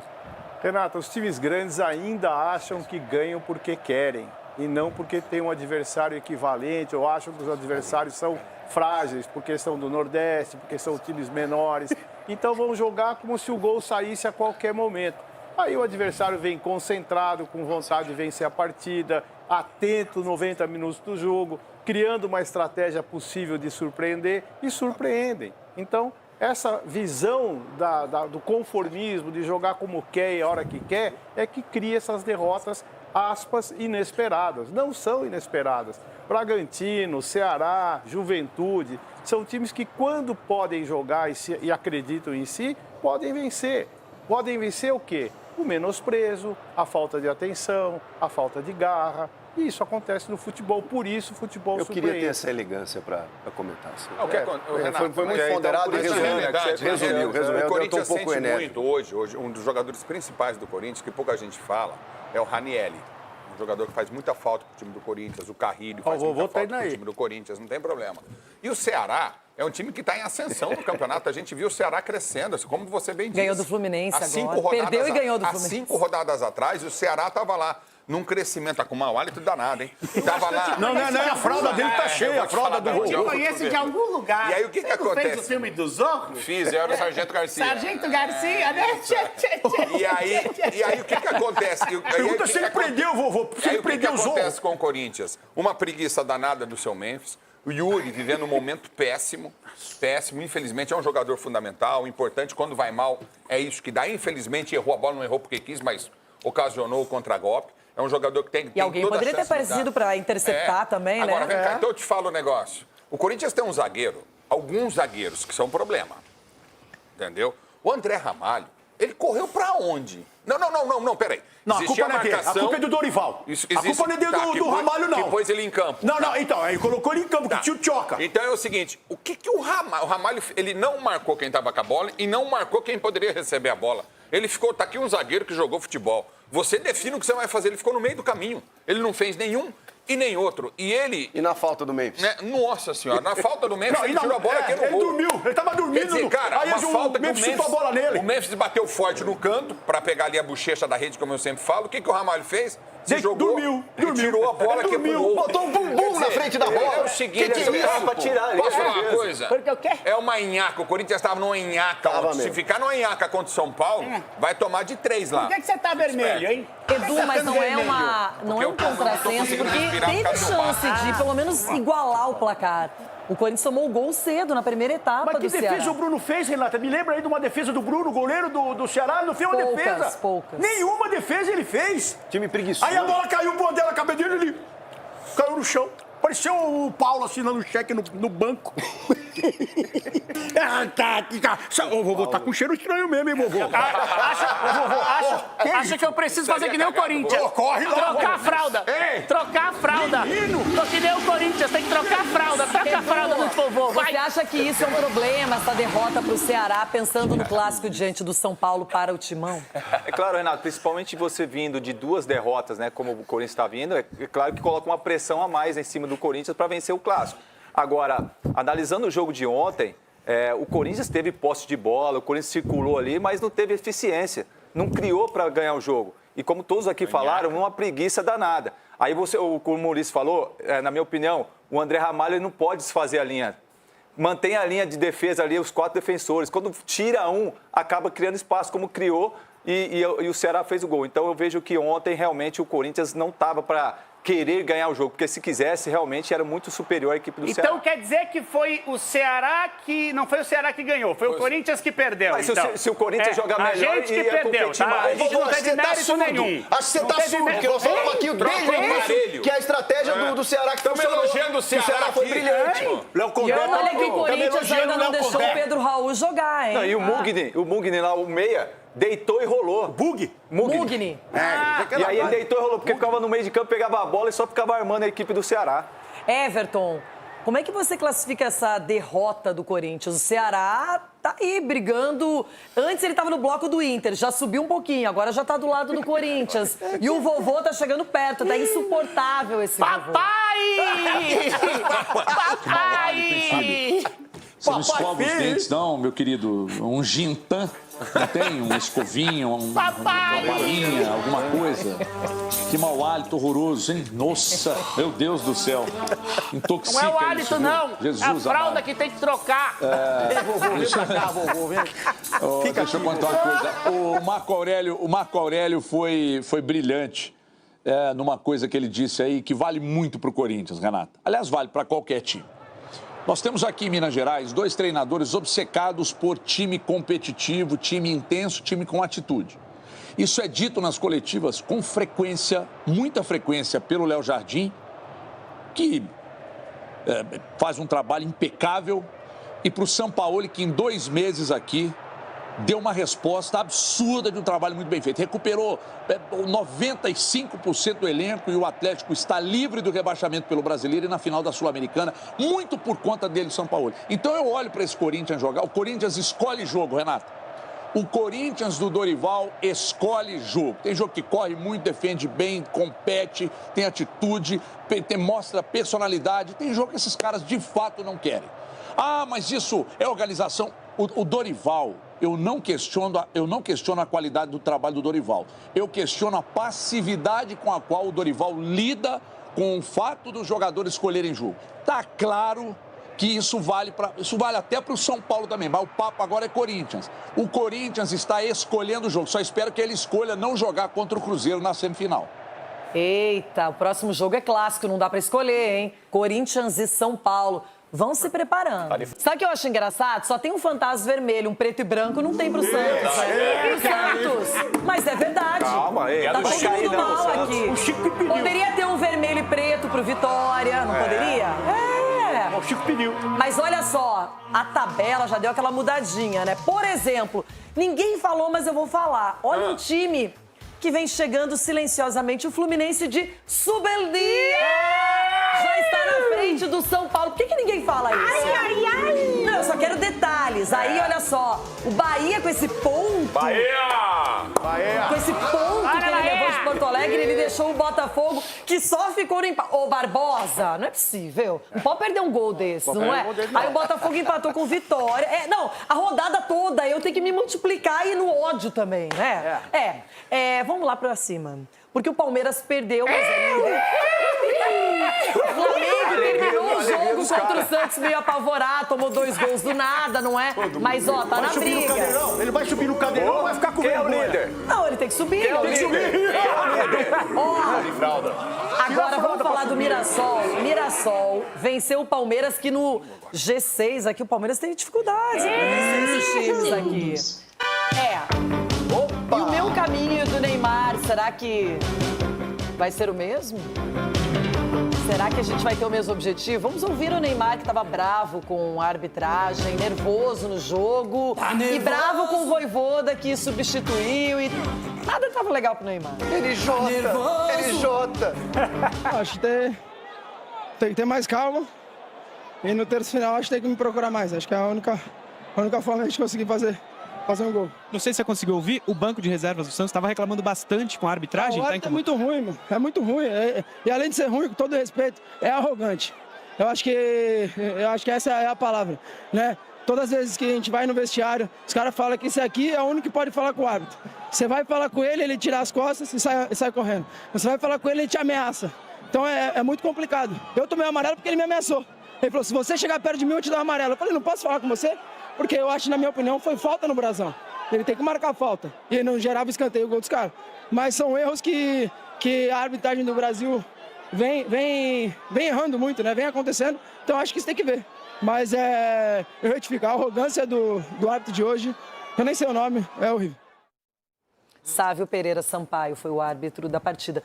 Speaker 9: Renata, os times grandes ainda acham que ganham porque querem e não porque tem um adversário equivalente ou acham que os adversários são frágeis porque são do Nordeste, porque são times menores. Então vão jogar como se o gol saísse a qualquer momento. Aí o adversário vem concentrado, com vontade de vencer a partida, atento 90 minutos do jogo, criando uma estratégia possível de surpreender e surpreendem. Então, essa visão do conformismo, de jogar como quer e a hora que quer, é que cria essas derrotas, aspas, inesperadas. Não são inesperadas. Bragantino, Ceará, Juventude, são times que quando podem jogar e acreditam em si, podem vencer. Podem vencer o quê? O menosprezo, a falta de atenção, a falta de garra. E isso acontece no futebol, por isso o futebol surpreende.
Speaker 4: Eu queria ter essa elegância para comentar. Assim.
Speaker 18: Foi muito ponderado e resumiu.
Speaker 4: O
Speaker 18: Corinthians sente muito hoje, um dos jogadores principais do Corinthians, que pouca gente fala, é o Ranieri. Um jogador que faz muita falta pro time do Corinthians, o Carrilho faz muita falta pro time do Corinthians, não tem problema. E o Ceará é um time que está em ascensão no campeonato. A gente viu o Ceará crescendo, como você bem disse.
Speaker 1: Ganhou do Fluminense agora. Perdeu e ganhou do Fluminense.
Speaker 18: Há 5 rodadas atrás, o Ceará estava lá. Num crescimento, tá com mau hálito danado, hein? Tava lá.
Speaker 9: Não, a fralda dele tá cheia, a fralda do gol.
Speaker 21: Eu conheço de algum lugar.
Speaker 18: E aí o que acontece?
Speaker 21: Fez o filme do Zorro?
Speaker 18: Fiz, era o Sargento Garcia.
Speaker 21: Sargento Garcia, né?
Speaker 18: E aí o que acontece?
Speaker 9: Pergunta se ele prendeu, vovô. Se ele prendeu o Zorro.
Speaker 18: O que acontece com o Corinthians? Uma preguiça danada do seu Memphis. O Yuri vivendo um momento péssimo. Infelizmente é um jogador fundamental, importante. Quando vai mal, é isso que dá. Infelizmente errou a bola, não errou porque quis, mas ocasionou o contragolpe. É um jogador que tem
Speaker 1: E alguém poderia ter aparecido para interceptar também, né?
Speaker 18: Agora, vem cá, então eu te falo um negócio. O Corinthians tem um zagueiro, alguns zagueiros, que são um problema. Entendeu? O André Ramalho, ele correu para onde? Não, peraí.
Speaker 9: Não, a culpa não é dele, a culpa é do Dorival. A culpa não é dele do Ramalho, não.
Speaker 18: Que pôs ele em campo.
Speaker 9: Não, então, aí colocou ele em campo, que tinha o Tchoca.
Speaker 18: Então é o seguinte, o Ramalho, ele não marcou quem estava com a bola e não marcou quem poderia receber a bola. Ele ficou, tá aqui um zagueiro que jogou futebol. Você define o que você vai fazer, ele ficou no meio do caminho. Ele não fez nenhum e nem outro. E
Speaker 4: na falta do Memphis?
Speaker 18: Né? Nossa senhora, na falta do Memphis, ele tirou a bola aqui no gol.
Speaker 9: Ele dormiu, ele tava dormindo.
Speaker 18: Quer dizer, cara,
Speaker 9: aí
Speaker 18: uma falta que o Memphis
Speaker 9: chutou a bola nele.
Speaker 18: O Memphis bateu forte no canto para pegar ali a bochecha da rede, como eu sempre falo. O que o Ramalho fez? Se jogou,
Speaker 9: dormiu.
Speaker 18: Tirou a bola aqui pro gol.
Speaker 4: Botou um bumbum na frente da bola.
Speaker 18: É o seguinte,
Speaker 4: pra tirar.
Speaker 18: Posso falar uma coisa? É uma nhaca. O Corinthians estava numa nhaca. Se ficar numa nhaca contra o São Paulo, vai tomar de 3 lá.
Speaker 21: Por que você tá vermelho, hein?
Speaker 1: Edu, mas não é um contrassenso, porque teve chance de pelo menos igualar o placar. O Corinthians tomou o gol cedo na primeira etapa do Ceará.
Speaker 9: Mas que defesa o Bruno fez, Renata? Me lembra aí de uma defesa do Bruno, goleiro do Ceará, não fez uma defesa.
Speaker 1: Poucas.
Speaker 9: Nenhuma defesa ele fez.
Speaker 4: Time preguiçoso.
Speaker 9: Aí a bola caiu pro André na cabeça dele, ele caiu no chão. Pareceu o Paulo assinando cheque no banco. O vovô tá com cheiro estranho mesmo, hein, vovô?
Speaker 21: Acha que eu preciso fazer que nem o Corinthians?
Speaker 9: Corre lá,
Speaker 21: trocar a fralda. Trocar a fralda. Tô que nem o Corinthians, tem que trocar a fralda. Troca a fralda do vovô.
Speaker 1: Você acha que isso é um problema, essa derrota pro Ceará, pensando no clássico diante do São Paulo para o Timão?
Speaker 10: É claro, Renato, principalmente você vindo de 2 derrotas, né, como o Corinthians está vindo, é claro que coloca uma pressão a mais em cima do Corinthians para vencer o clássico. Agora, analisando o jogo de ontem, o Corinthians teve posse de bola, o Corinthians circulou ali, mas não teve eficiência, não criou para ganhar o jogo. E como todos aqui falaram, uma preguiça danada. Aí como o Maurício falou, na minha opinião, o André Ramalho não pode desfazer a linha. Mantém a linha de defesa ali, os 4 defensores. Quando tira um, acaba criando espaço, como criou, e o Ceará fez o gol. Então eu vejo que ontem realmente o Corinthians não estava para querer ganhar o jogo, porque se quisesse, realmente era muito superior à equipe do Ceará.
Speaker 21: Então quer dizer que foi o Ceará que... Não foi o Ceará que ganhou, foi o Corinthians que perdeu.
Speaker 10: Mas
Speaker 21: então.
Speaker 10: se o Corinthians jogar melhor,
Speaker 21: a gente que perdeu, tá? A gente não teve mérito nenhum.
Speaker 4: Acho que você tá surdo, porque nós falamos aqui desde o início que a estratégia do Ceará que
Speaker 18: estamos elogiando o Ceará
Speaker 4: foi brilhante.
Speaker 1: Olha que o Corinthians ainda não deixou o Pedro Raul jogar, hein?
Speaker 10: Não, e o Mugni lá, o meia, deitou e rolou.
Speaker 1: Mugni.
Speaker 10: E aí ele deitou e rolou, porque ficava no meio de campo, pegava a bola e só ficava armando a equipe do Ceará.
Speaker 1: Everton, Como é que você classifica essa derrota do Corinthians? O Ceará tá aí brigando. Antes ele estava no bloco do Inter, já subiu um pouquinho, agora já tá do lado do Corinthians. E o vovô tá chegando perto, tá insuportável esse
Speaker 21: Papai! Papai!
Speaker 19: Você não escova os dentes, não, meu querido? Um gintan, não tem? Um escovinho, uma balinha, alguma coisa? Que mau hálito horroroso, hein? Nossa, meu Deus do céu. Intoxica.
Speaker 21: Não é o hálito,
Speaker 19: isso,
Speaker 21: não.
Speaker 19: Jesus,
Speaker 21: é a fralda
Speaker 19: amado.
Speaker 21: que tem que trocar.
Speaker 19: Deixa eu contar uma coisa. O Marco Aurélio foi brilhante numa coisa que ele disse aí que vale muito para o Corinthians, Renata. Aliás, vale para qualquer time. Nós temos aqui em Minas Gerais 2 treinadores obcecados por time competitivo, time intenso, time com atitude. Isso é dito nas coletivas com frequência, muita frequência, pelo Léo Jardim, que faz um trabalho impecável, e para o Sampaoli, que em 2 meses aqui deu uma resposta absurda de um trabalho muito bem feito. Recuperou 95% do elenco e o Atlético está livre do rebaixamento pelo Brasileiro e na final da Sul-Americana, muito por conta dele, Sampaoli. Então eu olho para esse Corinthians jogar, o Corinthians escolhe jogo, Renato. O Corinthians do Dorival escolhe jogo. Tem jogo que corre muito, defende bem, compete, tem atitude, mostra personalidade. Tem jogo que esses caras de fato não querem. Ah, mas isso é organização. O Dorival, eu não questiono a qualidade do trabalho do Dorival. Eu questiono a passividade com a qual o Dorival lida com o fato dos jogadores escolherem jogo. Tá claro que isso vale até para o São Paulo também, mas o papo agora é Corinthians. O Corinthians está escolhendo o jogo, só espero que ele escolha não jogar contra o Cruzeiro na semifinal.
Speaker 1: Eita, o próximo jogo é clássico, não dá para escolher, hein? Corinthians e São Paulo. Vão se preparando. Sabe o que eu acho engraçado? Só tem um fantasma vermelho, um preto e branco, não tem pro Santos. Pro Santos. Mas é verdade.
Speaker 10: Calma,
Speaker 1: tá todo mundo mal aqui.
Speaker 9: O Chico pediu.
Speaker 1: Poderia ter um vermelho e preto pro Vitória, não poderia?
Speaker 9: O Chico pediu.
Speaker 1: Mas olha só, a tabela já deu aquela mudadinha, né? Por exemplo, ninguém falou, mas eu vou falar. Olha um time que vem chegando silenciosamente, o Fluminense de Subeldía. Já está na frente do São Paulo. Por que ninguém fala isso?
Speaker 21: Ai!
Speaker 1: Não, eu só quero detalhes. Aí, olha só, o Bahia com esse ponto...
Speaker 18: Bahia!
Speaker 1: Com esse ponto que ele levou de Porto Alegre, ele deixou o Botafogo, que só ficou no empate. Ô, Barbosa, não é possível. Não pode perder um gol desse, não é? Aí o Botafogo empatou com Vitória. Não, a rodada toda eu tenho que me multiplicar e no ódio também, né? Vamos lá pra cima. Porque o Palmeiras perdeu, mas o Flamengo terminou o jogo contra o Santos meio apavorado, tomou 2 gols do nada, não é? Mas, ó, tá na briga.
Speaker 9: Ele vai subir no cadeirão ou vai ficar com vergonha?
Speaker 1: Não, ele tem que subir.
Speaker 9: Tem que subir.
Speaker 1: Agora vamos falar do Mirassol. Mirassol venceu o Palmeiras, que no G6 aqui, o Palmeiras tem dificuldades pra vencer esses times aqui. E o meu caminho do Neymar, será que vai ser o mesmo? Será que a gente vai ter o mesmo objetivo? Vamos ouvir o Neymar, que estava bravo com a arbitragem, nervoso no jogo. E bravo com o Vojvoda, que substituiu. E nada estava legal pro Neymar.
Speaker 12: Ele jota.
Speaker 5: Acho que tem que ter mais calma. E no terço final, acho que tem que me procurar mais. Acho que é a única forma de a gente conseguir fazer um gol.
Speaker 6: Não sei se você conseguiu ouvir, o banco de reservas do Santos estava reclamando bastante com a arbitragem.
Speaker 5: O árbitro é muito ruim, mano. É muito ruim. E além de ser ruim, com todo respeito, é arrogante. Eu acho que essa é a palavra, né? Todas as vezes que a gente vai no vestiário, os caras falam que esse aqui é o único que pode falar com o árbitro. Você vai falar com ele, ele tira as costas e sai correndo. Você vai falar com ele, ele te ameaça. Então é muito complicado. Eu tomei o amarelo porque ele me ameaçou. Ele falou, se você chegar perto de mim, eu te dou o amarelo. Eu falei, não posso falar com você? Porque eu acho, na minha opinião, foi falta no Brasão. Ele tem que marcar a falta. E ele não gerava escanteio o gol dos caras. Mas são erros que a arbitragem do Brasil vem errando muito, né? Vem acontecendo. Então acho que isso tem que ver. Mas eu retifico, a arrogância do árbitro de hoje, eu nem sei o nome, é horrível.
Speaker 1: Sávio Pereira Sampaio foi o árbitro da partida.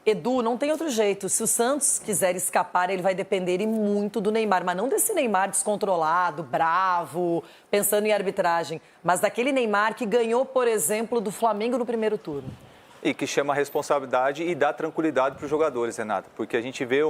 Speaker 1: Edu, não tem outro jeito. Se o Santos quiser escapar, ele vai depender muito do Neymar. Mas não desse Neymar descontrolado, bravo, pensando em arbitragem. Mas daquele Neymar que ganhou, por exemplo, do Flamengo no primeiro turno.
Speaker 10: E que chama a responsabilidade e dá tranquilidade para os jogadores, Renata. Porque a gente vê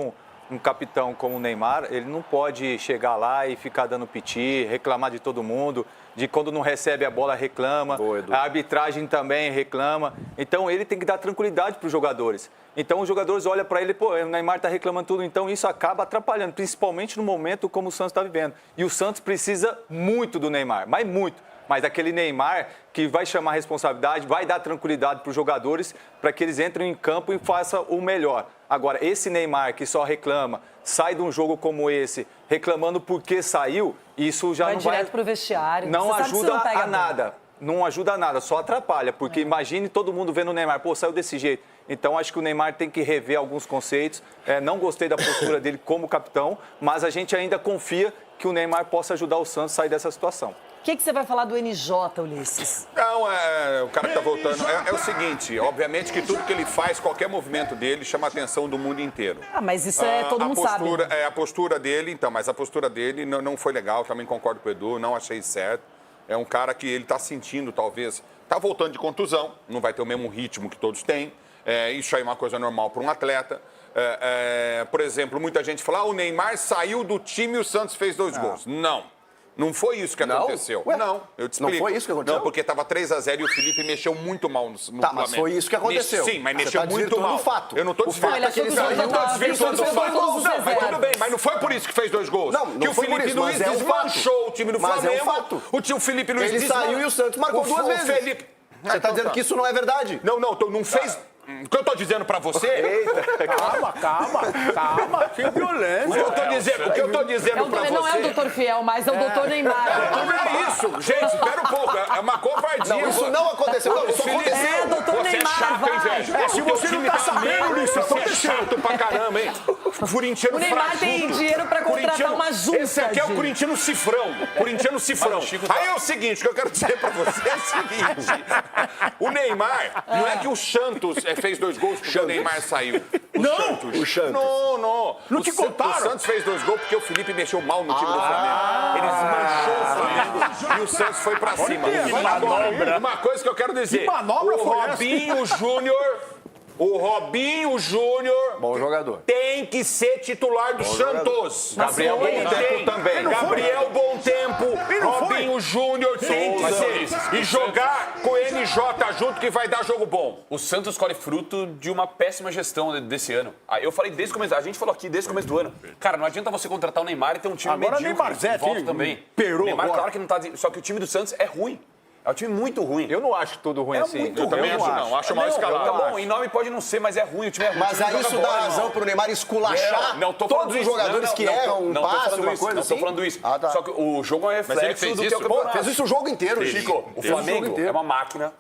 Speaker 10: um capitão como o Neymar, ele não pode chegar lá e ficar dando piti, reclamar de todo mundo, de quando não recebe a bola reclama, a arbitragem também reclama. Então ele tem que dar tranquilidade para os jogadores. Então os jogadores olham para ele, pô, o Neymar está reclamando tudo, então isso acaba atrapalhando, principalmente no momento como o Santos está vivendo. E o Santos precisa muito do Neymar, mas muito. Mas aquele Neymar que vai chamar a responsabilidade, vai dar tranquilidade para os jogadores para que eles entrem em campo e façam o melhor. Agora, esse Neymar que só reclama, sai de um jogo como esse, reclamando porque saiu, isso já não vai...
Speaker 1: direto para o vestiário.
Speaker 10: Não ajuda a nada. Não ajuda a nada, só atrapalha. Porque imagine todo mundo vendo o Neymar, pô, saiu desse jeito. Então, acho que o Neymar tem que rever alguns conceitos. Não gostei da postura dele como capitão, mas a gente ainda confia que o Neymar possa ajudar o Santos a sair dessa situação.
Speaker 1: O que você vai falar do NJ, Ulisses?
Speaker 18: Não, o cara que tá voltando. É o seguinte, obviamente que tudo que ele faz, qualquer movimento dele, chama a atenção do mundo inteiro.
Speaker 1: Ah, mas isso todo mundo sabe.
Speaker 18: Né? A postura dele, então, mas a postura dele não foi legal, também concordo com o Edu, não achei certo. É um cara que ele tá sentindo, talvez, tá voltando de contusão, não vai ter o mesmo ritmo que todos têm. Isso aí é uma coisa normal para um atleta. Por exemplo, muita gente fala, o Neymar saiu do time e o Santos fez 2 gols. Não foi isso que aconteceu.
Speaker 4: Ué?
Speaker 18: Não, eu te explico.
Speaker 4: Não foi isso que aconteceu?
Speaker 18: Não, porque estava 3-0 e o Felipe mexeu muito mal no Flamengo.
Speaker 4: Mas foi isso que aconteceu.
Speaker 18: Sim, mas mexeu muito mal.
Speaker 4: O fato.
Speaker 18: Eu não estou desvirtuando.
Speaker 4: Eu não estou desvirtuando o fato.
Speaker 18: Não, mas tudo bem, mas não foi por isso que fez 2 gols.
Speaker 4: Não
Speaker 18: que o Felipe Luiz desmanchou o time do Flamengo.
Speaker 4: Mas é um fato.
Speaker 18: O Felipe Luiz
Speaker 4: ele saiu e o Santos marcou 2 vezes. Você está dizendo que isso não é verdade?
Speaker 18: Não, não fez... O que eu tô dizendo pra você...
Speaker 9: Eita, calma. Que violência.
Speaker 18: O que eu tô dizendo pra você...
Speaker 1: Não é o doutor Fiel, mas é o doutor Neymar.
Speaker 18: Não é isso. Gente, espera um pouco. É uma covardia.
Speaker 4: Não, isso não aconteceu. Não, isso aconteceu.
Speaker 1: É, doutor
Speaker 18: Neymar,
Speaker 1: é
Speaker 18: chato, hein, velho?
Speaker 9: Se você não tá sabendo disso,
Speaker 18: você é chato pra caramba, hein?
Speaker 1: O Neymar tem dinheiro pra contratar uma junta.
Speaker 18: Esse aqui é o corintiano cifrão. Aí é o seguinte, o que eu quero dizer pra você é o seguinte. O Neymar, não é que o Santos fez 2 gols porque o Neymar saiu. O Santos. Não.
Speaker 9: Não te contaram?
Speaker 18: O Santos fez 2 gols porque o Felipe mexeu mal no time do Flamengo. Ele desmanchou o Flamengo e o Santos foi pra cima. Agora, uma coisa que eu quero dizer.
Speaker 9: Que manobra foi essa?
Speaker 18: O Robinho Júnior...
Speaker 4: Bom jogador.
Speaker 18: Tem que ser titular do Santos.
Speaker 10: Gabriel Bom Tempo também.
Speaker 18: Gabriel Bom Tempo. Robinho Júnior tem que ser. E jogar com o NJ junto que vai dar jogo bom.
Speaker 17: O Santos colhe fruto de uma péssima gestão desse ano. Eu falei desde o começo, a gente falou aqui desde o começo do ano. Cara, não adianta você contratar o Neymar e ter um time
Speaker 9: agora
Speaker 17: medíocre.
Speaker 9: Agora Neymar
Speaker 17: volta também.
Speaker 9: Perou
Speaker 17: Neymar,
Speaker 9: agora.
Speaker 17: claro que não tá... Só que o time do Santos é ruim. É um time muito ruim.
Speaker 10: Eu não acho tudo ruim assim.
Speaker 17: Muito
Speaker 18: eu também
Speaker 17: ruim,
Speaker 18: acho, não. Acho mal escalado.
Speaker 17: Tá bom, em nome pode não ser, mas é ruim. O time é ruim.
Speaker 4: Mas aí isso dá razão pro Neymar esculachar todos os jogadores que erram um passe, uma coisa
Speaker 17: não
Speaker 4: assim?
Speaker 17: Não tô falando isso. Só que o jogo é um reflexo do que é o campeonato.
Speaker 4: Fez isso o jogo inteiro,
Speaker 17: Chico. O Flamengo é uma máquina.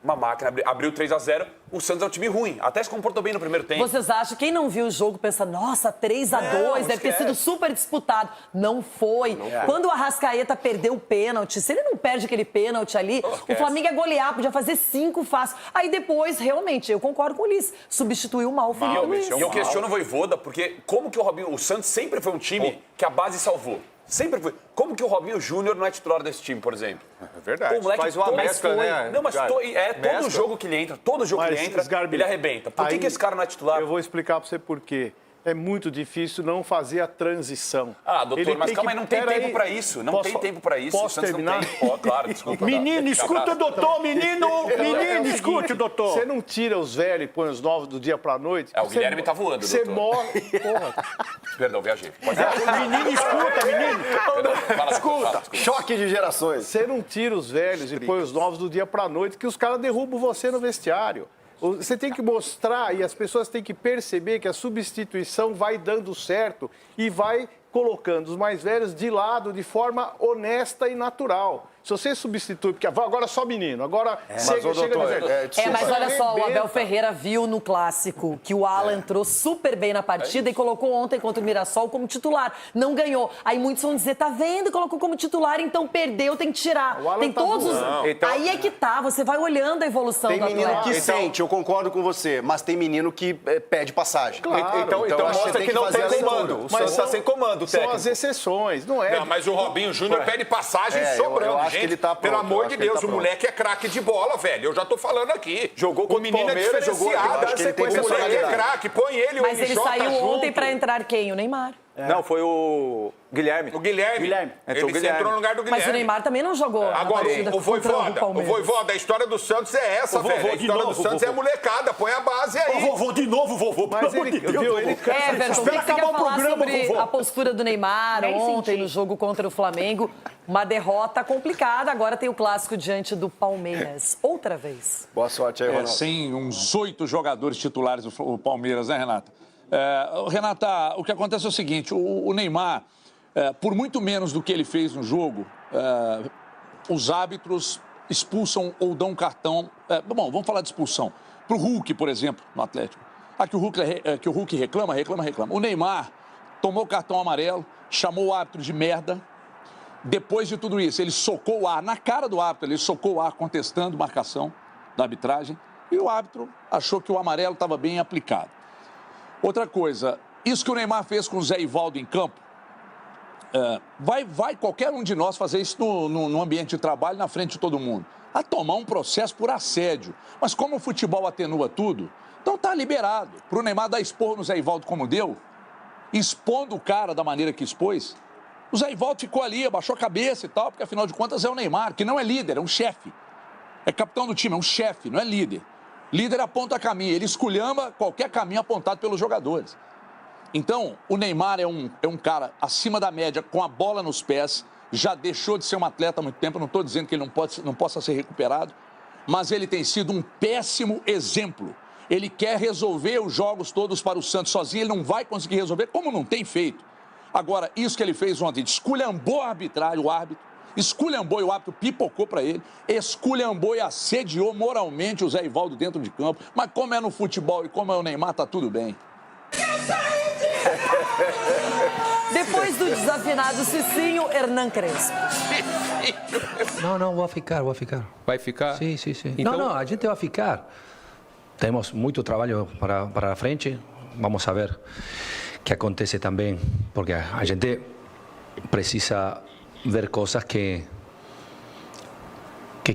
Speaker 17: Abriu 3-0. O Santos é um time ruim. Até se comportou bem no primeiro tempo.
Speaker 1: Vocês acham, quem não viu o jogo pensa, nossa, 3-2, deve ter sido super disputado. Não foi. Quando o Arrascaeta perdeu o pênalti, se ele não perde aquele pênalti ali, o Flamengo ia golear, podia fazer 5 fácil. Aí depois, realmente, eu concordo com o Ulisses, substituiu mal o Felipe Luiz.
Speaker 17: E eu questiono o Vojvoda, porque como que o Santos sempre foi um time que a base salvou? Sempre foi. Como que o Robinho Júnior não é titular desse time, por exemplo?
Speaker 18: É verdade.
Speaker 17: O moleque
Speaker 10: faz uma mescla, né?
Speaker 17: Não, mas todo jogo que ele entra, ele arrebenta. Por que esse cara não é titular?
Speaker 9: Eu vou explicar pra você por quê. É muito difícil não fazer a transição.
Speaker 17: Doutor, mas calma aí, não tem tempo pra isso. Não tem tempo pra isso.
Speaker 9: Posso terminar?
Speaker 17: Claro, desculpa.
Speaker 9: Menino, escuta o doutor, menino, escute o doutor. Você não tira os velhos e põe os novos do dia pra noite.
Speaker 17: O Guilherme tá voando,
Speaker 9: doutor. Você morre.
Speaker 17: Perdão, viajei.
Speaker 9: Menino, escuta, menino.
Speaker 17: Escuta.
Speaker 4: Choque de gerações.
Speaker 9: Você não tira os velhos e põe os novos do dia pra noite, que os caras derrubam você no vestiário. Você tem que mostrar e as pessoas têm que perceber que a substituição vai dando certo e vai colocando os mais velhos de lado de forma honesta e natural. Se você substitui, porque agora só menino, agora chega
Speaker 1: mas olha só, o Abel Ferreira viu no Clássico que o Alan entrou super bem na partida e colocou ontem contra o Mirassol como titular. Não ganhou. Aí muitos vão dizer, tá vendo? Colocou como titular, então perdeu, tem que tirar. Tem todos os... Aí é que tá, você vai olhando a evolução do atleta.
Speaker 4: Tem menino que sente, eu concordo com você, mas tem menino que pede passagem.
Speaker 9: Claro.
Speaker 10: Então mostra que não tem comando. O Santos está sem comando técnico.
Speaker 9: São as exceções, não é?
Speaker 18: Não, mas o Robinho Júnior pede passagem sobrando.
Speaker 4: Gente, que ele tá pronto,
Speaker 18: pelo amor de Deus, o moleque é craque de bola, velho. Eu já tô falando aqui.
Speaker 10: Jogou com o menino é diferenciado.
Speaker 4: Ele tem
Speaker 18: o moleque é craque, põe ele,
Speaker 1: mas ele saiu ontem pra entrar quem? O Neymar.
Speaker 10: Não, foi o Guilherme.
Speaker 18: O Guilherme.
Speaker 10: Entrou
Speaker 18: Ele entrou no lugar do Guilherme.
Speaker 1: Mas o Neymar também não jogou.
Speaker 18: Agora, o Voivoda, a história do Santos é essa, velho. A história do Santos é molecada, põe a base aí.
Speaker 9: Vovô, de novo, vovô.
Speaker 1: Mas ele, viu, ele Everton, espera acabar o programa, sobre vovô. A postura do Neymar ontem no jogo contra o Flamengo. Uma derrota complicada. Agora tem o clássico diante do Palmeiras. Outra vez.
Speaker 4: Boa sorte aí, Ronaldo.
Speaker 19: Sem uns 8 jogadores titulares do Palmeiras, né, Renata? Renata, o que acontece é o seguinte, o Neymar, por muito menos do que ele fez no jogo, os árbitros expulsam ou dão cartão. Bom, vamos falar de expulsão. Para o Hulk, por exemplo, no Atlético. Que o Hulk reclama. O Neymar tomou cartão amarelo, chamou o árbitro de merda. Depois de tudo isso, ele socou o ar na cara do árbitro, ele socou o ar contestando marcação da arbitragem. E o árbitro achou que o amarelo estava bem aplicado. Outra coisa, isso que o Neymar fez com o Zé Ivaldo em campo, vai qualquer um de nós fazer isso no ambiente de trabalho, na frente de todo mundo. A tomar um processo por assédio. Mas como o futebol atenua tudo, então tá liberado. Para o Neymar dar esporro no Zé Ivaldo como deu, expondo o cara da maneira que expôs, o Zé Ivaldo ficou ali, abaixou a cabeça e tal, porque afinal de contas é o Neymar, que não é líder, é um chefe. É capitão do time, é um chefe, não é líder. Líder aponta caminho, ele esculhamba qualquer caminho apontado pelos jogadores. Então, o Neymar é um cara acima da média, com a bola nos pés, já deixou de ser um atleta há muito tempo, não estou dizendo que ele não possa ser recuperado, mas ele tem sido um péssimo exemplo. Ele quer resolver os jogos todos para o Santos sozinho, ele não vai conseguir resolver, como não tem feito. Agora, isso que ele fez ontem, esculhambou a arbitragem, o árbitro, esculhambou e o árbitro pipocou para ele, esculhambou e assediou moralmente o Zé Ivaldo dentro de campo. Mas como é no futebol e como é o Neymar, tá tudo bem.
Speaker 1: Depois do desafinado Cicinho, Hernan Crespo.
Speaker 8: Não, vou ficar.
Speaker 17: Vai ficar?
Speaker 8: Sim.
Speaker 17: Então...
Speaker 8: Não, a gente vai ficar. Temos muito trabalho para a frente. Vamos a ver o que acontece também, porque a gente precisa ver coisas que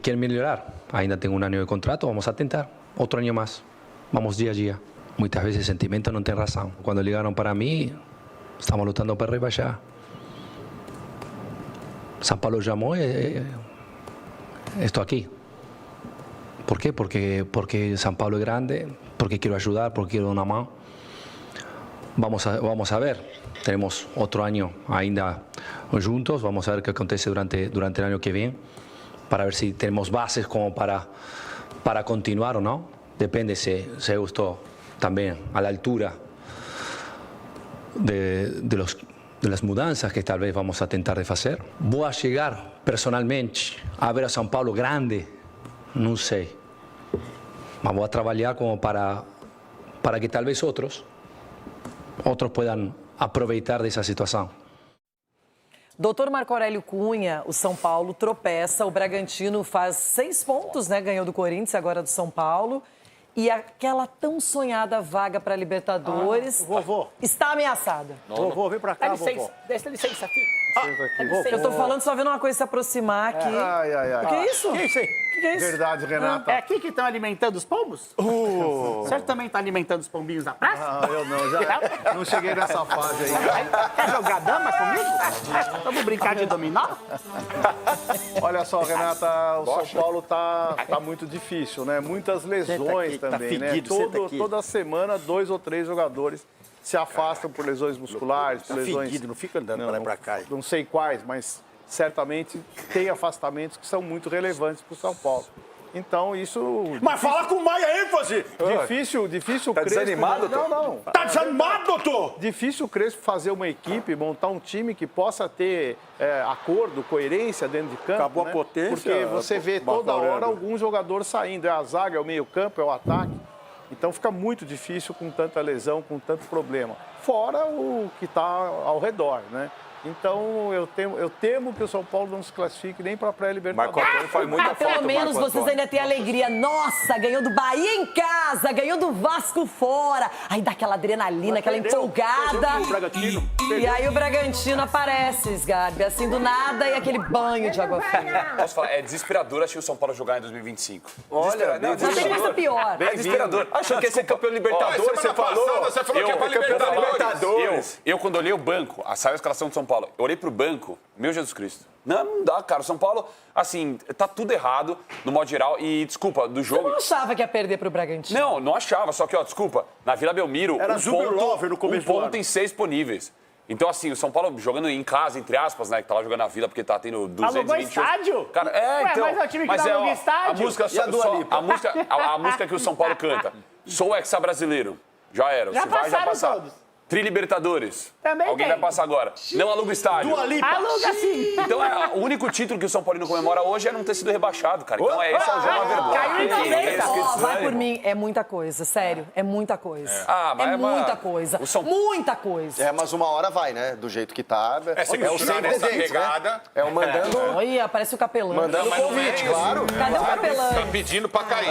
Speaker 8: querem melhorar. Ainda tenho um ano de contrato, vamos a tentar. Outro ano mais. Vamos dia a dia. Muitas vezes o sentimento não tem razão. Quando ligaram para mim, estamos lutando para rebaixar. São Paulo chamou e estou aqui. ¿Por quê? Porque São Paulo é grande, porque quero ajudar, porque quero dar uma mão. Vamos a ver. Tenemos otro año ainda juntos, vamos a ver qué acontece durante el año que viene, para ver si tenemos bases como para continuar o no. Depende si eu estou también a la altura de las mudanças que tal vez vamos a tentar de hacer. Voy a llegar personalmente a ver a São Paulo grande, no sé, mas voy a trabajar como para que tal vez otros puedan aproveitar dessa situação.
Speaker 1: Doutor Marco Aurélio Cunha, o São Paulo tropeça, o Bragantino faz 6 pontos, né? Ganhou do Corinthians, agora do São Paulo. E aquela tão sonhada vaga para Libertadores
Speaker 9: vovô.
Speaker 1: Está ameaçada.
Speaker 9: Vovô, vem para cá,
Speaker 1: vovô.
Speaker 9: Dá licença aqui.
Speaker 1: Eu tô falando, só vendo uma coisa se aproximar aqui.
Speaker 4: Ai.
Speaker 1: O que é isso?
Speaker 9: Que isso aí?
Speaker 1: Que é isso?
Speaker 4: Verdade, Renata.
Speaker 9: É aqui que estão alimentando os pombos? Você também está alimentando os pombinhos da praça?
Speaker 4: Não, eu não. Já não cheguei nessa fase aí.
Speaker 9: Quer jogar dama comigo? Vamos brincar de dominó?
Speaker 4: Olha só, Renata, o São Paulo tá muito difícil, né? Muitas lesões também, né? Toda semana, 2 ou 3 jogadores se afastam por lesões musculares, por lesões...
Speaker 9: Fedido, não fica andando para lá e para cá.
Speaker 4: Não sei quais, mas certamente tem afastamentos que são muito relevantes para o São Paulo. Então, isso...
Speaker 9: Mas fala com mais ênfase!
Speaker 4: Difícil
Speaker 10: tá
Speaker 4: o Crespo...
Speaker 10: desanimado,
Speaker 4: Não.
Speaker 9: Tá desanimado, doutor?
Speaker 4: Difícil o Crespo fazer uma equipe, montar um time que possa ter acordo, coerência dentro de campo.
Speaker 9: Acabou
Speaker 4: né?
Speaker 9: a potência.
Speaker 4: Porque você vê toda hora algum jogador saindo. É a zaga, é o meio-campo, é o ataque. Então fica muito difícil com tanta lesão, com tanto problema. Fora o que está ao redor, né?
Speaker 9: Então eu temo que o São Paulo não se classifique nem para a pré-Libertadores.
Speaker 10: Marco Antônio faz muita falta.
Speaker 1: Pelo menos vocês ainda têm alegria. Nossa, ganhou do Bahia em casa, ganhou do Vasco fora. Aí dá aquela adrenalina, aquela empolgada. E aí o Bragantino aparece, Sgarbi, assim do nada, e aquele banho de água fria.
Speaker 17: Posso falar, é desesperador achar o São Paulo jogar em 2025.
Speaker 1: Olha, não tem coisa pior.
Speaker 10: É desesperador. Achou que ia ser campeão Libertadores,
Speaker 17: você falou.
Speaker 10: Você falou que é pra Libertadores.
Speaker 17: Eu, quando olhei o banco, saiu a escalação de São Paulo, eu olhei pro banco, meu Jesus Cristo. Não dá, cara. O São Paulo, assim, tá tudo errado, no modo geral. E, desculpa, do jogo...
Speaker 1: Você não achava que ia perder pro Bragantino?
Speaker 17: Não achava. Só que, desculpa, na Vila Belmiro,
Speaker 9: Era
Speaker 17: um ponto em 6 disponíveis. Então, assim, o São Paulo jogando em casa, entre aspas, né? Que tá lá jogando na Vila porque tá tendo 220...
Speaker 21: Alugou estádio?
Speaker 17: Cara,
Speaker 21: então... Mas é o time que não aluga estádio?
Speaker 17: A música que o São Paulo canta. Sou o hexa brasileiro. Já era.
Speaker 21: Já passaram todos.
Speaker 17: Tri-Libertadores.
Speaker 21: Também
Speaker 17: Alguém vai passar agora. Não aluga o estádio.
Speaker 21: Aluga sim.
Speaker 17: Então, o único título que o São Paulino comemora hoje é não ter sido rebaixado, cara. Então, esse é uma vergonha.
Speaker 1: Caiu em vai por mim, é muita coisa, sério. É muita coisa. É muita coisa. Muita coisa.
Speaker 4: Mas uma hora vai, né? Do jeito que tá.
Speaker 18: É o sempre dessa pegada.
Speaker 4: Né? É o mandando...
Speaker 1: Olha, parece o capelão.
Speaker 4: Mandando convite, claro.
Speaker 1: Cadê o capelão?
Speaker 18: Tá pedindo pra cair.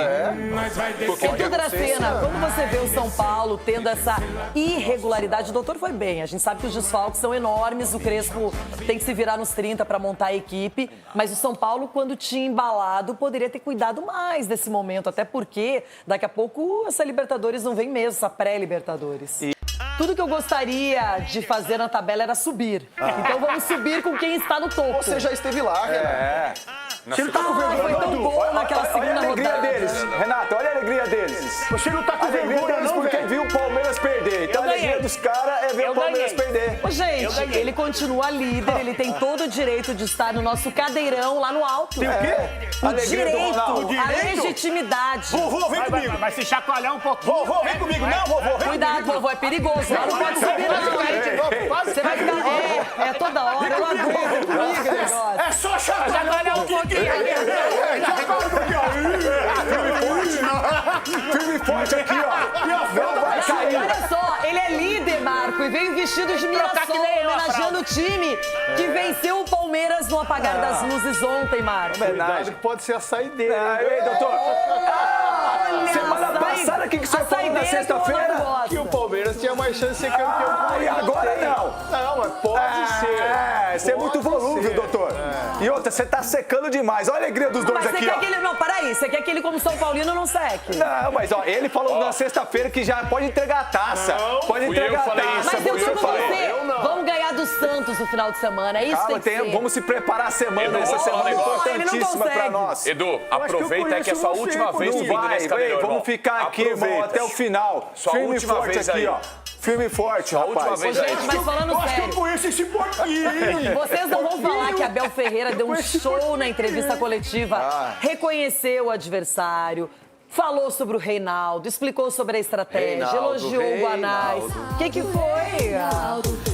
Speaker 1: Edu Dracena, quando você vê o São Paulo tendo essa irregularidade, o doutor foi bem. A gente sabe que os desfalques são enormes, o Crespo tem que se virar nos 30 para montar a equipe, mas o São Paulo, quando tinha embalado, poderia ter cuidado mais desse momento, até porque daqui a pouco essa Libertadores não vem mesmo, essa pré-Libertadores. Tudo que eu gostaria de fazer na tabela era subir. Então vamos subir com quem está no topo.
Speaker 4: Você já esteve lá, Renato.
Speaker 9: Você não tá com vergonha,
Speaker 1: foi tão bom naquela segunda rodada.
Speaker 10: Renato, olha a alegria deles.
Speaker 9: Você não tá com vergonha, não,
Speaker 10: porque viu o Palmeiras perder. Então a alegria dos caras é ver o Palmeiras perder.
Speaker 1: Ô, gente, ele continua líder, ele tem todo o direito de estar no nosso cadeirão lá no alto.
Speaker 9: Tem o quê?
Speaker 1: O direito, a legitimidade.
Speaker 9: Vovô, vem comigo.
Speaker 21: Vai se chacoalhar um pouquinho.
Speaker 9: Vovô, vem comigo. Não, vovô, vem
Speaker 1: Cuidado, vovô, é perigoso. Lá não pode subir, não. Você vai ficar... É toda hora, eu aguento comigo o negócio.
Speaker 9: É só chacoalhar um pouquinho.
Speaker 10: Firme e forte aqui, ó. Não vai cair.
Speaker 1: Olha só, ele é líder, Marco, e veio vestido de Mirassol, homenageando o time que venceu o Palmeiras no apagar das luzes ontem, Marco.
Speaker 9: Verdade que pode ser a saideira.
Speaker 10: Ei, doutor. Semana passada, o que o senhor falou na sexta-feira?
Speaker 9: Que o Palmeiras tinha mais chance de ser campeão.
Speaker 10: E agora não.
Speaker 9: Não, mas pode ser.
Speaker 10: Você é muito volúvel, doutor. E outra, você tá secando demais. Olha a alegria dos dois aqui, ó.
Speaker 1: Não, peraí, você quer que ele, como São Paulino, não seque?
Speaker 10: Não, mas ó, ele falou na sexta-feira que já pode entregar a taça. Pode entregar a taça.
Speaker 1: Mas eu digo você, vamos ganhar do Santos no final de semana, é isso que tem que ser.
Speaker 10: Vamos se preparar a semana, essa semana é importantíssima pra nós.
Speaker 17: Edu, aproveita que é a sua última vez subindo nesse cadeirão, irmão.
Speaker 10: Vamos ficar aqui, irmão, até o final.
Speaker 17: Firme e forte aqui, ó.
Speaker 10: Firme e forte, rapaz.
Speaker 1: Gente, mas falando sério,
Speaker 9: acho que eu conheço esse porquinho.
Speaker 1: Vocês não vão falar que Abel Ferreira deu um show na entrevista coletiva, reconheceu o adversário, falou sobre o Reinaldo, explicou sobre a estratégia, elogiou o Guanais. O que foi?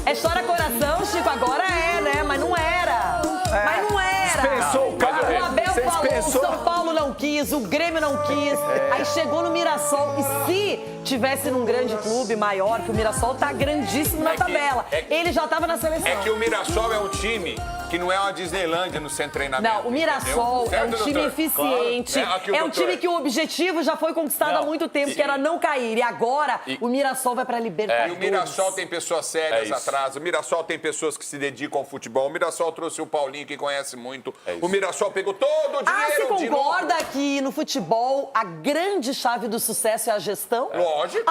Speaker 1: É chora coração, Chico? Agora é, né? Mas não era. Mas não era.
Speaker 10: Dispensou o cara.
Speaker 1: O Abel falou, o São Paulo não quis, o Grêmio não quis. Aí chegou no Mirassol. E se tivesse num grande clube maior, que o Mirassol tá grandíssimo na tabela. Ele já tava na seleção.
Speaker 18: É que o Mirassol é um time que não é uma Disneylândia no centro de treinamento.
Speaker 1: Não, o Mirassol é um time eficiente.
Speaker 18: Claro.
Speaker 1: É um time que o objetivo já foi conquistado há muito tempo, que era não cair. E agora o Mirassol vai pra Libertadores.
Speaker 18: E o Mirassol tem pessoas sérias atrás. O Mirassol tem pessoas que se dedicam ao futebol. O Mirassol trouxe o Paulinho, que conhece muito. O Mirassol pegou todo o dinheiro.
Speaker 1: Você concorda que no futebol a grande chave do sucesso é a gestão?
Speaker 18: Lógico.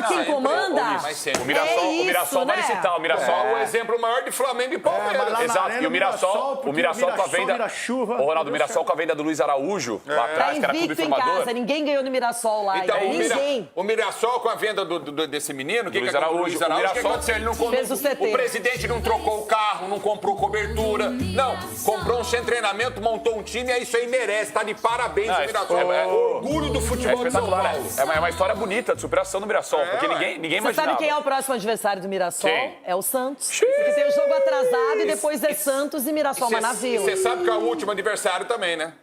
Speaker 1: Quem comanda?
Speaker 17: O Mirassol vale citar. O Mirassol é o exemplo maior de Flamengo e Palmeiras. Exato. E o Mirassol com a venda... O Ronaldo, o Mirassol com a venda do Luiz Araújo, lá atrás, que era clube formador.
Speaker 1: Em casa, ninguém ganhou no Mirassol lá.
Speaker 18: Então,
Speaker 1: ninguém.
Speaker 18: O Mirassol com a venda desse menino, o que aconteceu? Ele não o presidente não trocou o carro, não comprou cobertura. Não, comprou um centro de treinamento, montou um time, é isso aí merece. Tá de parabéns o Mirassol. É o orgulho do futebol de São Paulo.
Speaker 17: É uma história bonita de superação do Mirassol, porque ninguém imaginava.
Speaker 1: Você sabe quem é o próximo adversário do Mirassol?
Speaker 17: Quem?
Speaker 1: É o Santos. Porque tem o jogo atrasado e depois é Santos e Mirassol, mas na Vila.
Speaker 18: Você sabe que é o último adversário também, né?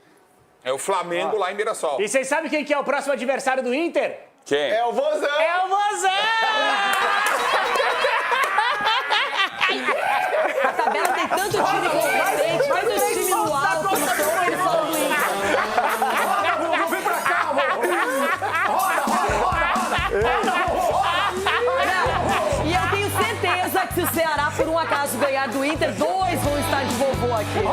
Speaker 18: É o Flamengo lá em Mirassol.
Speaker 21: E vocês sabem quem que é o próximo adversário do Inter?
Speaker 17: Quem?
Speaker 18: É o Vozão!
Speaker 21: É o Vozão!
Speaker 1: tabela tem tanto time competente, tanto time no alto, no topo, ele fala do Inter.
Speaker 21: Vem pra cá, roda.
Speaker 1: E eu tenho certeza que se o Ceará, por um acaso, ganhar do Inter, 2 vão estar de vovô aqui.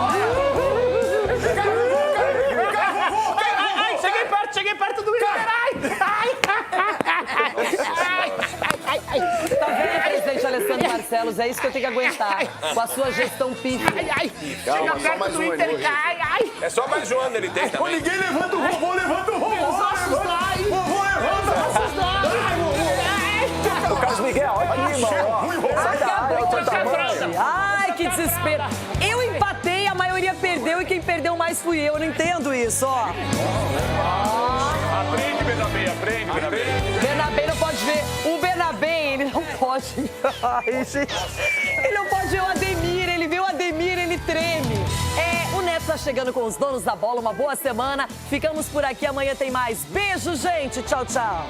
Speaker 21: Cheguei perto do Inter.
Speaker 1: Tá vendo, presidente Alessandro Barcelos? É isso que eu tenho que aguentar. Com a sua gestão pífia.
Speaker 21: Chega perto do Inter e cai.
Speaker 17: É só mais um ano ele tem também.
Speaker 21: Ninguém levanta o vovô, levanta o vovô. Os ossos dói. Vovô, levanta os ossos dói.
Speaker 10: O Carlos Miguel, olha aqui, irmão. Sai da área, olha o teu tamanho.
Speaker 1: Ai, que desespero. Eu empatei, a maioria perdeu e quem perdeu mais fui eu. Eu não entendo isso, ó.
Speaker 17: Aprende, Bernabé, aprende.
Speaker 1: Bernabé não pode ver. O Bernabé, ele não pode. Ai, gente. Ele não pode ver o Ademir. Ele vê o Ademir, ele treme. O Neto tá chegando com os donos da bola. Uma boa semana. Ficamos por aqui. Amanhã tem mais. Beijo, gente. Tchau, tchau.